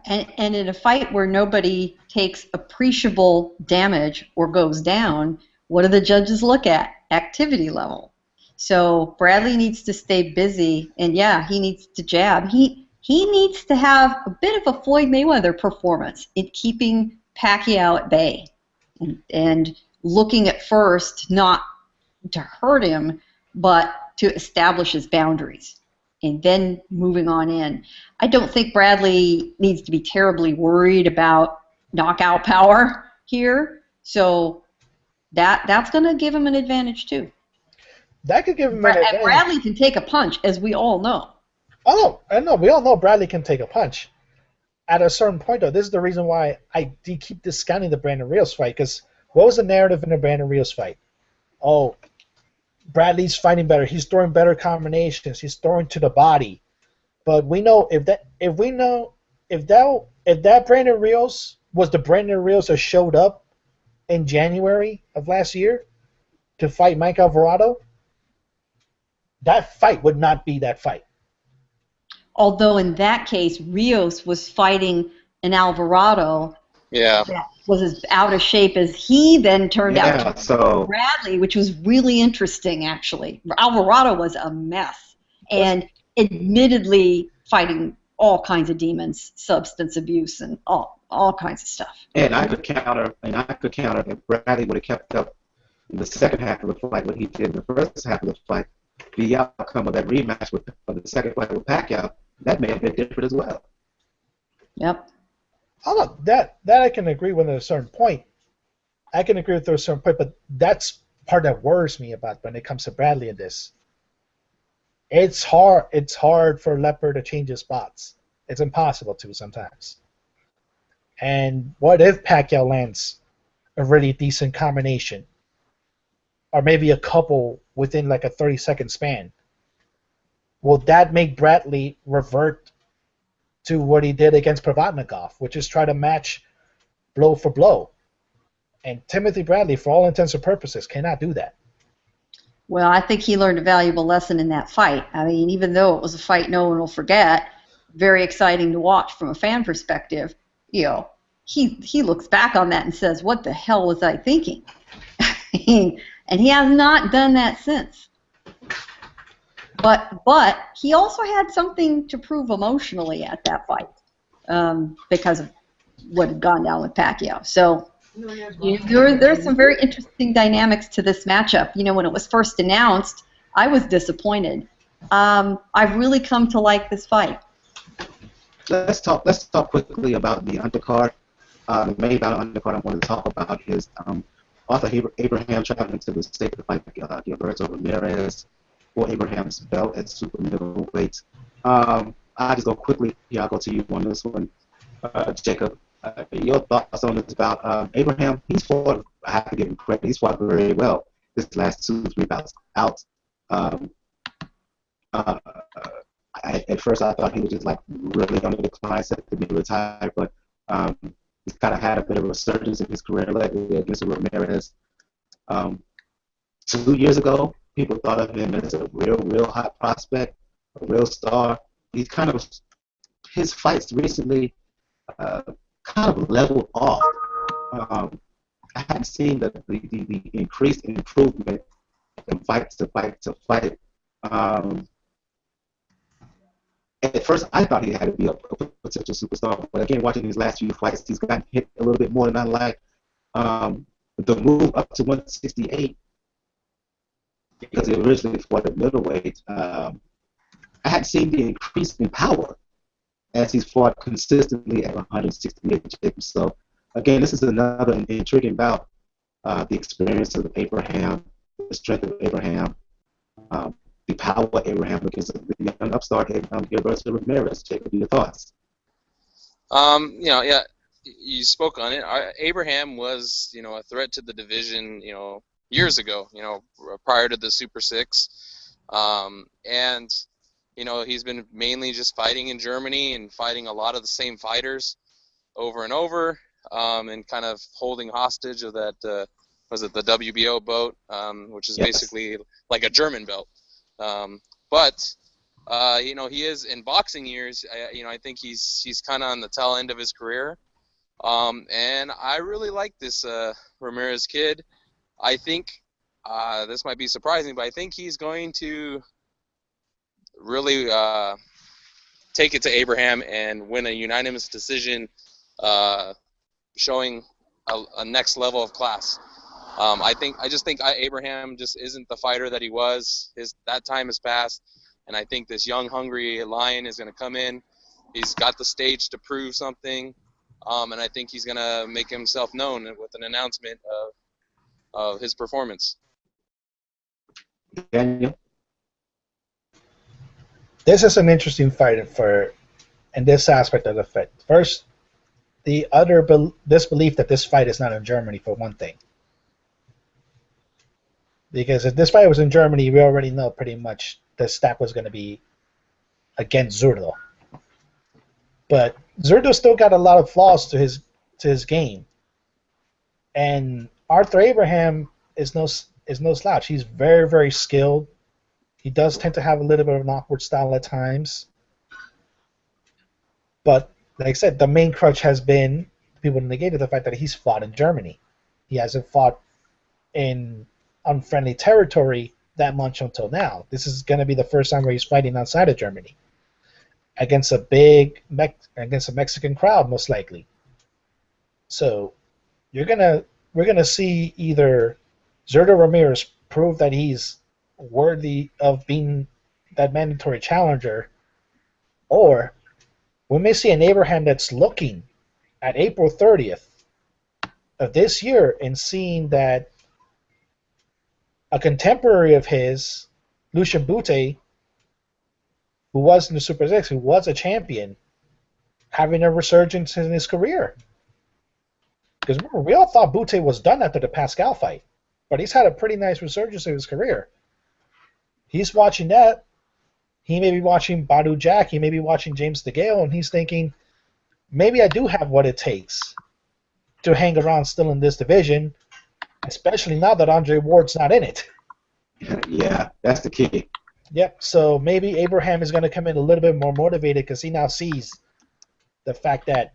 And in a fight where nobody takes appreciable damage or goes down, what do the judges look at? Activity level. So Bradley needs to stay busy, and yeah, he needs to jab. He needs to have a bit of a Floyd Mayweather performance in keeping Pacquiao at bay and looking at first not to hurt him, but to establish his boundaries and then moving on in. I don't think Bradley needs to be terribly worried about knockout power here, so that's going to give him an advantage too. That could give him an advantage. And Bradley can take a punch, as we all know. Oh, I know. We all know Bradley can take a punch. At a certain point, though, this is the reason why I keep discounting the Brandon Rios fight, because what was the narrative in the Brandon Rios fight? Oh, Bradley's fighting better. He's throwing better combinations. He's throwing to the body. But we know if that Brandon Rios was the Brandon Rios that showed up in January of last year to fight Mike Alvarado, that fight would not be that fight. Although in that case, Rios was fighting an Alvarado that was as out of shape as he then turned out to be Bradley, which was really interesting, actually. Alvarado was a mess, and admittedly fighting all kinds of demons, substance abuse, and all kinds of stuff. And I could counter if Bradley would have kept up in the second half of the fight what he did in the first half of the fight. The outcome of that rematch with the second fight with Pacquiao, that may have been different as well. Yep. Oh, that I can agree with at a certain point. I can agree with at a certain point, but that's part that worries me about when it comes to Bradley in this. It's hard for Leopard to change his spots. It's impossible to sometimes. And what if Pacquiao lands a really decent combination? Or maybe a couple within like a 30-second span? Will that make Bradley revert to what he did against Provodnikov, which is try to match blow for blow? And Timothy Bradley, for all intents and purposes, cannot do that. Well, I think he learned a valuable lesson in that fight. I mean, even though it was a fight no one will forget, very exciting to watch from a fan perspective, he looks back on that and says, "What the hell was I thinking?" And he has not done that since. But he also had something to prove emotionally at that fight because of what had gone down with Pacquiao. So there's some very interesting dynamics to this matchup. When it was first announced, I was disappointed. I've really come to like this fight. Let's talk quickly about the undercard. The main battle undercard I wanted to talk about is Arthur Abraham traveling to the state to fight Gilberto Ramirez for Abraham's belt at super middleweight. I'll just go quickly here. I'll go to you on this one, Jacob. Your thoughts on this about Abraham? He's fought. I have to give him credit. He's fought very well this last 2-3 bouts out. At first, I thought he was just like really on the decline, set to be retired, but he's kind of had a bit of a resurgence in his career lately against Ramirez. 2 years ago, people thought of him as a real hot prospect, a real star. He's kind of, his fights recently kind of leveled off. I haven't seen the increased improvement from fight to fight. At first, I thought he had to be a potential superstar, but again, watching his last few fights, he's gotten hit a little bit more than I like. The move up to 168, because he originally fought at middleweight, I hadn't seen the increase in power as he's fought consistently at 168. So, again, this is another intriguing bout. The experience of Abraham, the strength of Abraham, the power of Abraham against the young upstart Gilberto Ramirez. Jacob, your thoughts? You spoke on it. Abraham was, a threat to the division, years ago, prior to the Super Six, and he's been mainly just fighting in Germany and fighting a lot of the same fighters over and over, and kind of holding hostage of that. Was it the WBO belt, which is basically like a German belt. But he is in boxing years. I think he's kind of on the tail end of his career, and I really like this Ramirez kid. I think this might be surprising, but I think he's going to really take it to Abraham and win a unanimous decision, showing a next level of class. I just think Abraham just isn't the fighter that he was. That time has passed, and I think this young, hungry lion is going to come in. He's got the stage to prove something, and I think he's going to make himself known with an announcement of his performance. Daniel? This is an interesting fight in this aspect of the fight. First, the utter disbelief that this fight is not in Germany, for one thing. Because if this fight was in Germany, we already know pretty much the stack was going to be against Zurdo. But Zurdo still got a lot of flaws to his game. And Arthur Abraham is no slouch. He's very, very skilled. He does tend to have a little bit of an awkward style at times. But, like I said, the main crutch has been, people negated the fact that he's fought in Germany. He hasn't fought in unfriendly territory that much until now. This is going to be the first time where he's fighting outside of Germany against against a Mexican crowd, most likely. So we're gonna see either Zurdo Ramirez prove that he's worthy of being that mandatory challenger, or we may see an Abraham that's looking at April 30th of this year and seeing that a contemporary of his, Lucian Bute, who was in the Super 6, who was a champion, having a resurgence in his career. Because remember, we all thought Bute was done after the Pascal fight, but he's had a pretty nice resurgence in his career. He's watching that. He may be watching Badu Jack. He may be watching James DeGale, and he's thinking, maybe I do have what it takes to hang around still in this division, especially now that Andre Ward's not in it. Yeah, that's the key. Yep, so maybe Abraham is going to come in a little bit more motivated because he now sees the fact that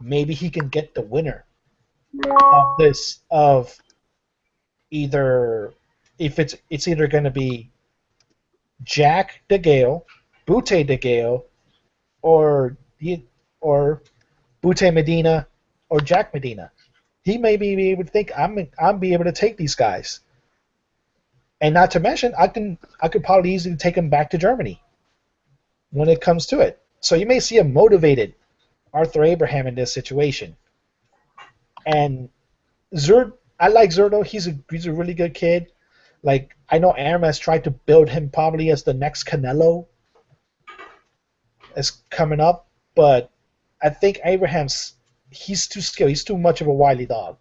maybe he can get the winner of this, of either, if it's either going to be Jack DeGale, Butte DeGale, or Butte Medina, or Jack Medina. He may be able to think, I'm be able to take these guys. And not to mention, I could probably easily take him back to Germany when it comes to it. So you may see a motivated Arthur Abraham in this situation. And I like Zurdo. He's a really good kid. Like, I know Aramis tried to build him probably as the next Canelo as coming up, but I think he's too skilled. He's too much of a wily dog.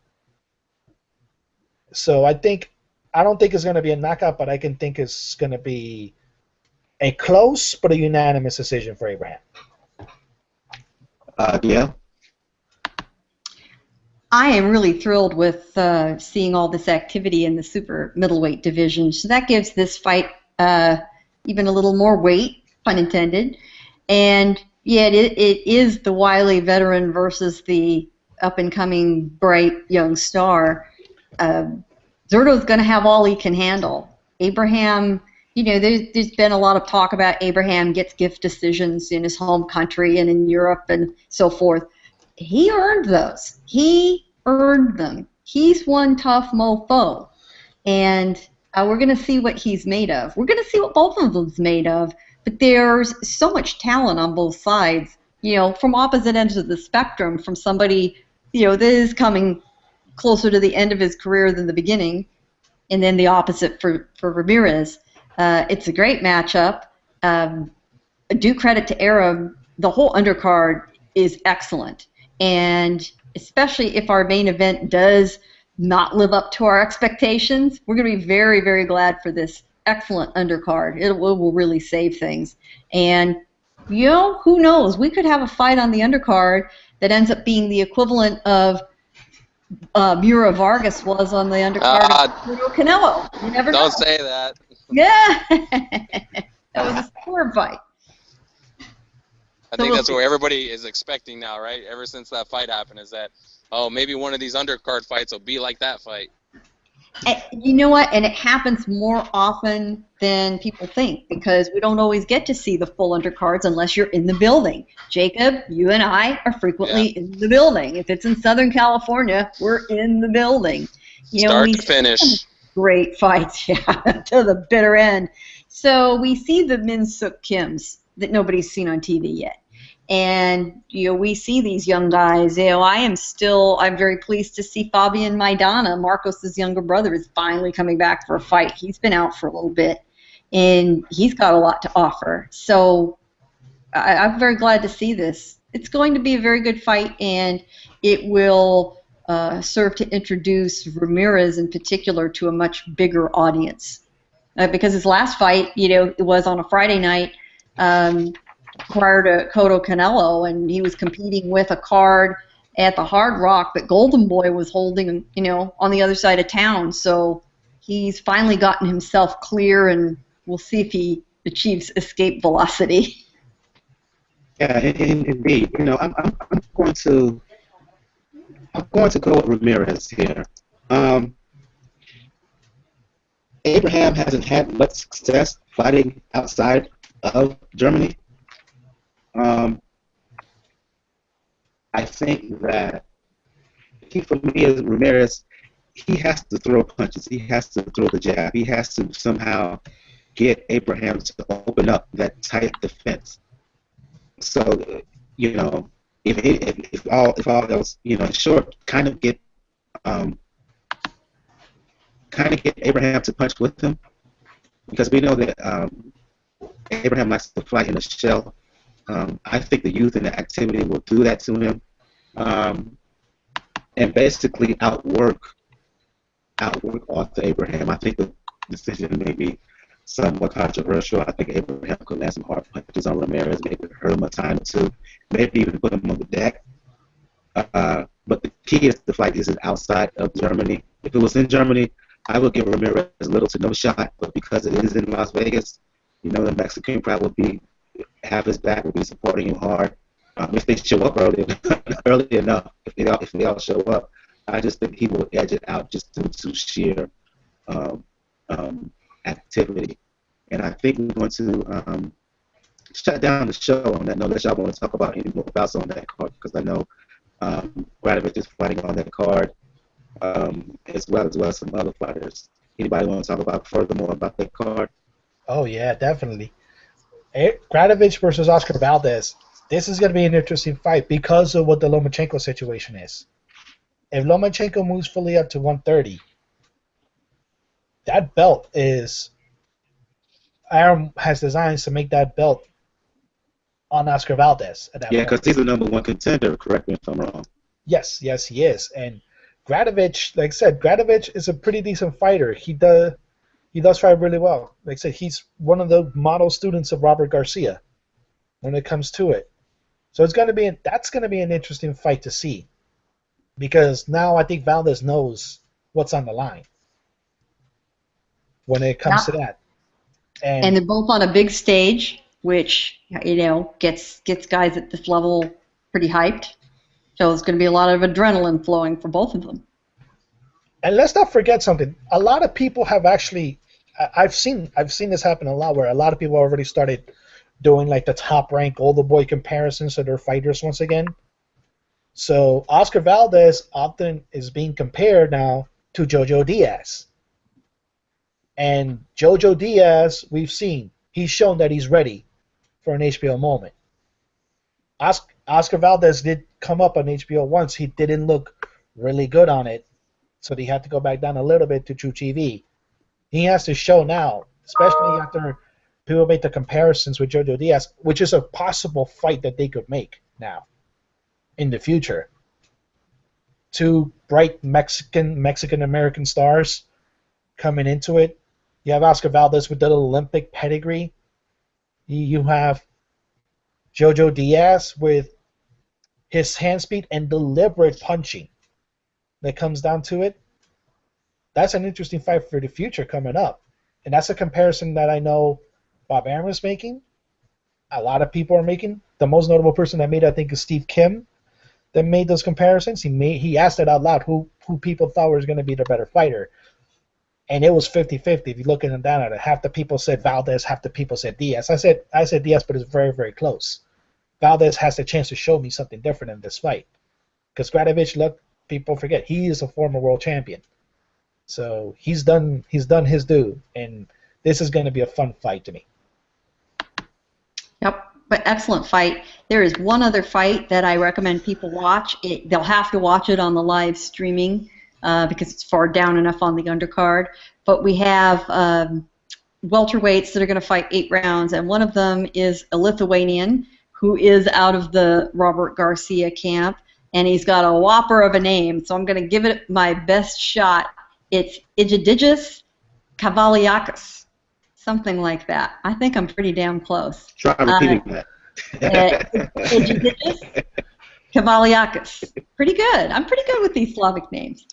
So I don't think it's going to be a knockout, but I can think it's going to be a close but a unanimous decision for Abraham. Yeah. I am really thrilled with seeing all this activity in the super middleweight division. So that gives this fight even a little more weight, pun intended. And yeah, it is the wily veteran versus the up-and-coming bright young star. Zurdo's going to have all he can handle. Abraham, there's been a lot of talk about Abraham gets gift decisions in his home country and in Europe and so forth. He earned those. He earned them. He's one tough mofo. And we're going to see what he's made of. We're going to see what both of them's made of. But there's so much talent on both sides, from opposite ends of the spectrum, from somebody, that is coming closer to the end of his career than the beginning, and then the opposite for Ramirez. It's a great matchup. Due credit to Arab, the whole undercard is excellent. And especially if our main event does not live up to our expectations, we're going to be very, very glad for this excellent undercard. It will really save things. And, who knows? We could have a fight on the undercard that ends up being the equivalent of Mura Vargas was on the undercard of Canelo. You never know. Don't say that. Yeah. That was a superb fight. I think that's what everybody is expecting now, right? Ever since that fight happened, is that, maybe one of these undercard fights will be like that fight. And you know what? And it happens more often than people think, because we don't always get to see the full undercards unless you're in the building. Jacob, you and I are frequently in the building. If it's in Southern California, we're in the building. Start to finish. Great fights, yeah, to the bitter end. So we see the Min Suk Kims that nobody's seen on TV yet. And, we see these young guys. I'm very pleased to see Fabian Maidana, Marcos' younger brother, is finally coming back for a fight. He's been out for a little bit, and he's got a lot to offer. So I'm very glad to see this. It's going to be a very good fight, and it will serve to introduce Ramirez in particular to a much bigger audience. Because his last fight, it was on a Friday night, prior to Cotto Canelo, and he was competing with a card at the Hard Rock that Golden Boy was holding, on the other side of town. So he's finally gotten himself clear, and we'll see if he achieves escape velocity. Yeah, indeed. I'm going to go with Ramirez here. Abraham hasn't had much success fighting outside of Germany. I think that for me as Ramirez, he has to throw punches. He has to throw the jab. He has to somehow get Abraham to open up that tight defense. So, if all else, short, kind of get Abraham to punch with him, because we know that Abraham likes to fight in a shell. I think the youth and the activity will do that to him, and basically outwork Arthur Abraham. I think the decision may be somewhat controversial. I think Abraham could land some hard punches on Ramirez, maybe hurt him a time or two, maybe even put him on the deck. But the key is the fight isn't outside of Germany. If it was in Germany, I would give Ramirez little to no shot. But because it is in Las Vegas, the Mexican crowd will have his back, will be supporting him hard. if they show up early enough, if they all show up, I just think he will edge it out just due to sheer um, activity. And I think we're going to shut down the show on that note. Unless y'all want to talk about any more bouts on that card, because I know Radovic is fighting on that card, as well as some other fighters. Anybody want to talk about furthermore about that card? Oh yeah, definitely. Radovic versus Oscar Valdez. This is going to be an interesting fight because of what the Lomachenko situation is. If Lomachenko moves fully up to 130, that belt is... Aaron has designs to make that belt on Oscar Valdez at that point. because he's the number one contender, correct me if I'm wrong. Yes, he is. And Radovic, like I said, Radovic is a pretty decent fighter. He does fight really well. Like I said, he's one of the model students of Robert Garcia when it comes to it. So that's going to be an interesting fight to see, because now I think Valdez knows what's on the line when it comes to that. And they're both on a big stage, which gets guys at this level pretty hyped. So there's going to be a lot of adrenaline flowing for both of them. And let's not forget something. A lot of people have actually, I've seen this happen a lot, where a lot of people already started doing like the top rank older boy comparisons of their fighters once again. So Oscar Valdez often is being compared now to Jojo Diaz. And Jojo Diaz, we've seen, he's shown that he's ready for an HBO moment. Oscar Valdez did come up on HBO once. He didn't look really good on it, so he had to go back down a little bit to True TV. He has to show now, especially after people make the comparisons with Jojo Diaz, which is a possible fight that they could make now in the future. Two bright Mexican-American stars coming into it. You have Oscar Valdez with the Olympic pedigree. You have Jojo Diaz with his hand speed and deliberate punching that comes down to it. That's an interesting fight for the future coming up. And that's a comparison that I know Bob Arum is making. A lot of people are making. The most notable person that made it, I think, is Steve Kim, that made those comparisons. He asked it out loud who people thought was going to be the better fighter. And it was 50-50. If you look at it down at it, half the people said Valdez, half the people said Diaz. I said Diaz, but it's very, very close. Valdez has the chance to show me something different in this fight. Because Radovic, look, people forget, he is a former world champion. So he's done his due, and this is going to be a fun fight to me. Yep, but excellent fight. There is one other fight that I recommend people watch. They'll have to watch it on the live streaming because it's far down enough on the undercard. But we have welterweights that are going to fight 8 rounds, and one of them is a Lithuanian who is out of the Robert Garcia camp, and he's got a whopper of a name, so I'm going to give it my best shot. It's Adrien Broner. Something like that. I think I'm pretty damn close. Try repeating that. Adrien Broner. Pretty good. I'm pretty good with these Slavic names.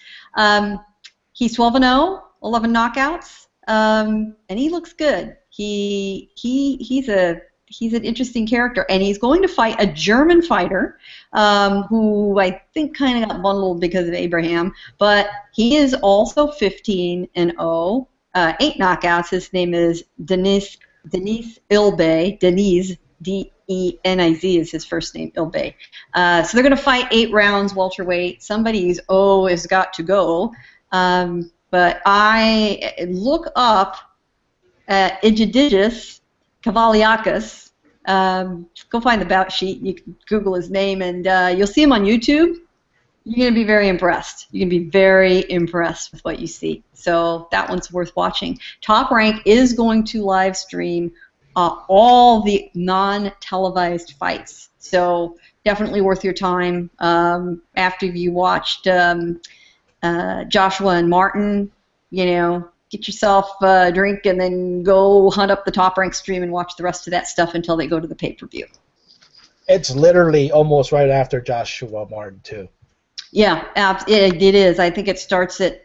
He's 12-0, 11 knockouts, and he looks good. He's an interesting character, and he's going to fight a German fighter who I think kind of got bundled because of Abraham, but he is also 15-0, 8 knockouts. His name is Deniz Ilbay. Deniz, D-E-N-I-Z is his first name, Ilbay. So they're going to fight 8 rounds welterweight. Somebody's has got to go. But I look up Adrien Broner. Go find the bout sheet. You can Google his name, and you'll see him on YouTube. You're going to be very impressed. You're going to be very impressed with what you see. So that one's worth watching. Top Rank is going to live stream all the non-televised fights. So definitely worth your time. After you watched Joshua and Martin, get yourself a drink and then go hunt up the Top Rank stream and watch the rest of that stuff until they go to the pay-per-view. It's literally almost right after Joshua Martin, too. Yeah, it is. I think it starts at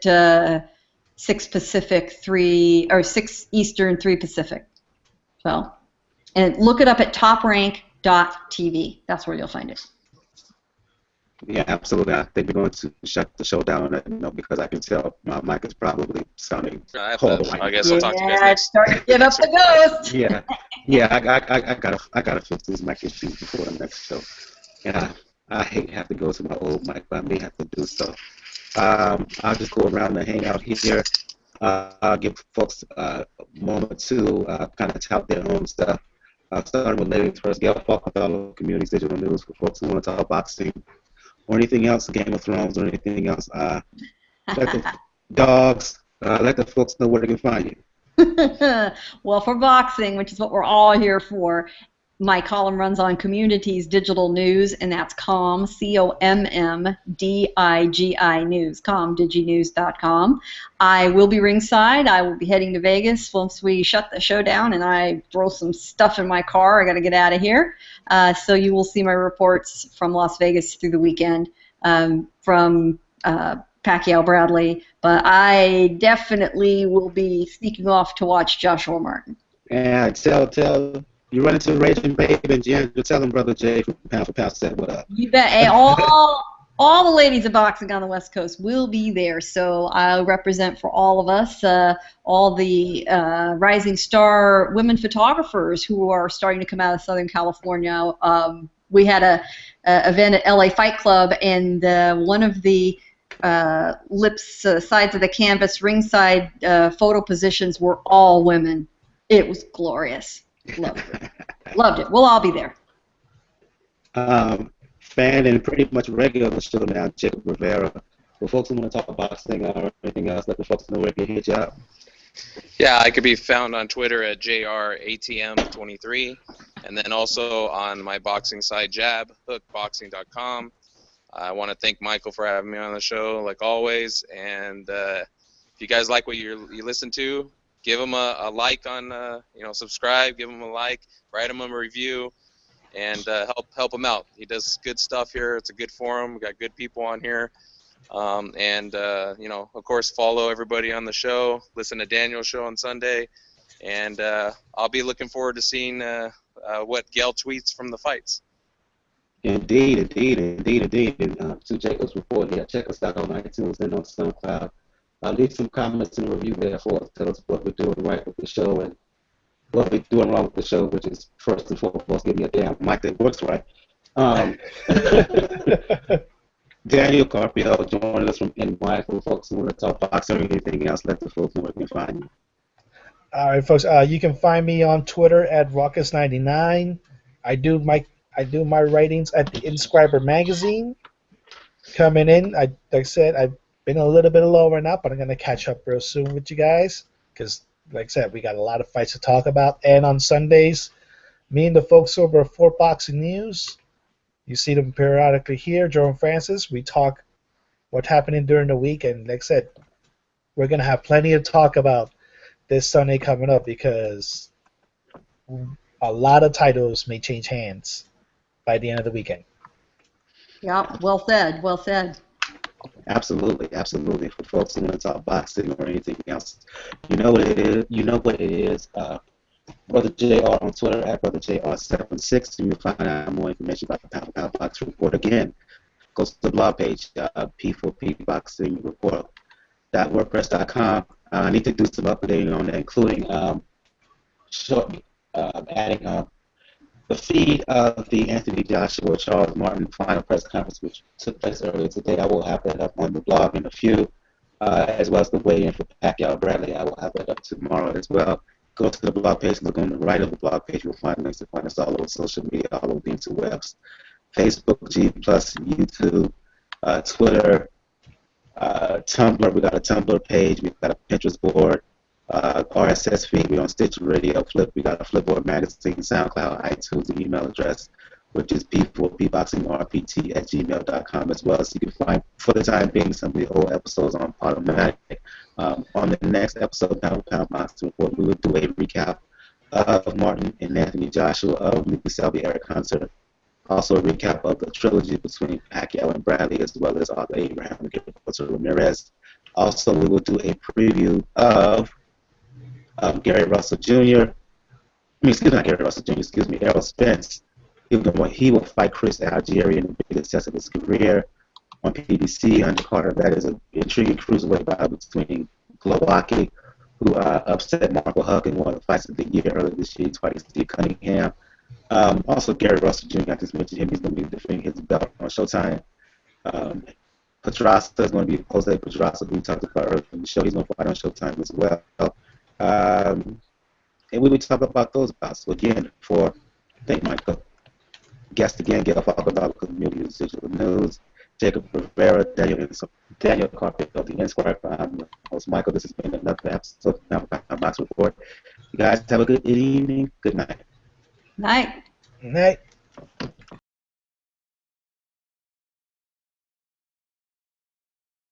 6 Pacific, 6 Eastern, 3 Pacific. So, and look it up at Top Rank boxing.tv. That's where you'll find it. Yeah, absolutely. I think we're going to shut the show down on that note because I can tell my mic is probably sounding horrible right I now. guess I'll talk to you guys Yeah, next. start to give up the ghost. Yeah, I gotta fix these mic issues before the next show. And I hate to have to go to my old mic, but I may have to do so. I'll just go around and hang out here. Give folks a moment to kind of tout their own stuff. Starting with ladies first. Gail Falk with all the communities digital news for folks who want to talk boxing or anything else, Game of Thrones or anything else. Let the dogs, let the folks know where they can find you. Well, for boxing, which is what we're all here for, my column runs on Communities Digital News, and that's COMM, COMMDIGI News, COMMDigiNews.com. I will be ringside. I will be heading to Vegas once we shut the show down and I throw some stuff in my car. I got to get out of here. So you will see my reports from Las Vegas through the weekend from Pacquiao Bradley. But I definitely will be sneaking off to watch Joshua Martin. And tell you run into Raging Babe and Jen, tell him Brother Jay from Pound for Pound said what up. You bet. Hey, all the ladies of boxing on the West Coast will be there, so I'll represent for all of us, all the rising star women photographers who are starting to come out of Southern California. We had a event at LA Fight Club, and one of the sides of the canvas, ringside photo positions were all women. It was glorious. Loved it. Loved it. We'll all be there. Fan and pretty much regular show now, Jacob Rivera. For folks who want to talk boxing or anything else, let the folks know where they can hit you up. Yeah, I could be found on Twitter at JRATM23, and then also on my boxing site, jabhookboxing.com. I want to thank Michael for having me on the show, like always. And if you guys like what you listen to, give him a like on, subscribe, give him a like, write him a review, and help him out. He does good stuff here. It's a good forum. We got good people on here. Of course, follow everybody on the show. Listen to Daniel's show on Sunday. And I'll be looking forward to seeing what Gail tweets from the fights. Indeed. And to Jacob's report here, check us out on iTunes and on SoundCloud. Leave some comments and review there for us. Tell us what we're doing right with the show and what we're doing wrong with the show, which is first and foremost, give me a damn mic that works right. Daniel Carpio joining us from NY. For folks who want to talk boxing or anything else, let the folks know where they can find you. All right, folks. You can find me on Twitter at Raucus99. I do my writings at the Inscriber magazine. Coming in, like I said, I've been a little bit low right now, but I'm gonna catch up real soon with you guys because, like I said, we got a lot of fights to talk about. And on Sundays, me and the folks over at Fort Boxing News, you see them periodically here. Jerome Francis, we talk what's happening during the week, and like I said, we're gonna have plenty of talk about this Sunday coming up because a lot of titles may change hands by the end of the weekend. Yeah, well said. Well said. Absolutely. For folks who want to talk boxing or anything else, you know what it is. Brother JR on Twitter at Brother JR76. You'll find out more information about the Pound Pound Box Report. Again, go to the blog page, P4P Boxing Report.wordpress.com. I need to do some updating on that, including adding the feed of the Anthony Joshua Charles Martin final press conference, which took place earlier today. I will have that up on the blog in a few, as well as the weigh-in for Pacquiao Bradley. I will have that up tomorrow as well. Go to the blog page, look on the right of the blog page. You'll find links to find us all over social media, all over the interwebs. Facebook, G+, YouTube, Twitter, Tumblr. We got a Tumblr page. We got a Pinterest board. RSS feed. We're on Stitcher Radio, Flip. We got a Flipboard magazine, SoundCloud, iTunes, the email address, which is p4pboxingrpt@gmail.com, as well as you can find, for the time being, some of the old episodes on Automatic. On the next episode, Pound Boxing Report, we will do a recap of Martin and Anthony Joshua of the Selby Eric Hunter. Also a recap of the trilogy between Pacquiao and Bradley, as well as Arthur Abraham and Gilberto Ramirez. Also, we will do a preview of Gary Russell Jr. Errol Spence He will fight Chris Algeria in the biggest test of his career on PBC undercard. That is an intriguing cruiserweight bout between Glowacki, who upset Marco Huck in one of the fights of the year earlier this year, fighting Steve Cunningham. Also, Gary Russell Jr., I just mentioned him. He's going to be defending his belt on Showtime. Pedraza is going to be Jose Pedraza, who we talked about earlier in the show. He's going to fight on Showtime as well. And we will talk about those bouts. So again, for thank my guest again, Gail Falcao, Community Digital News, Jacob Rivera, Daniel Carpet of the Inspired. I'm your host, Michael. This has been another episode of the Box Report. You guys have a good evening. Good night. Night. Night.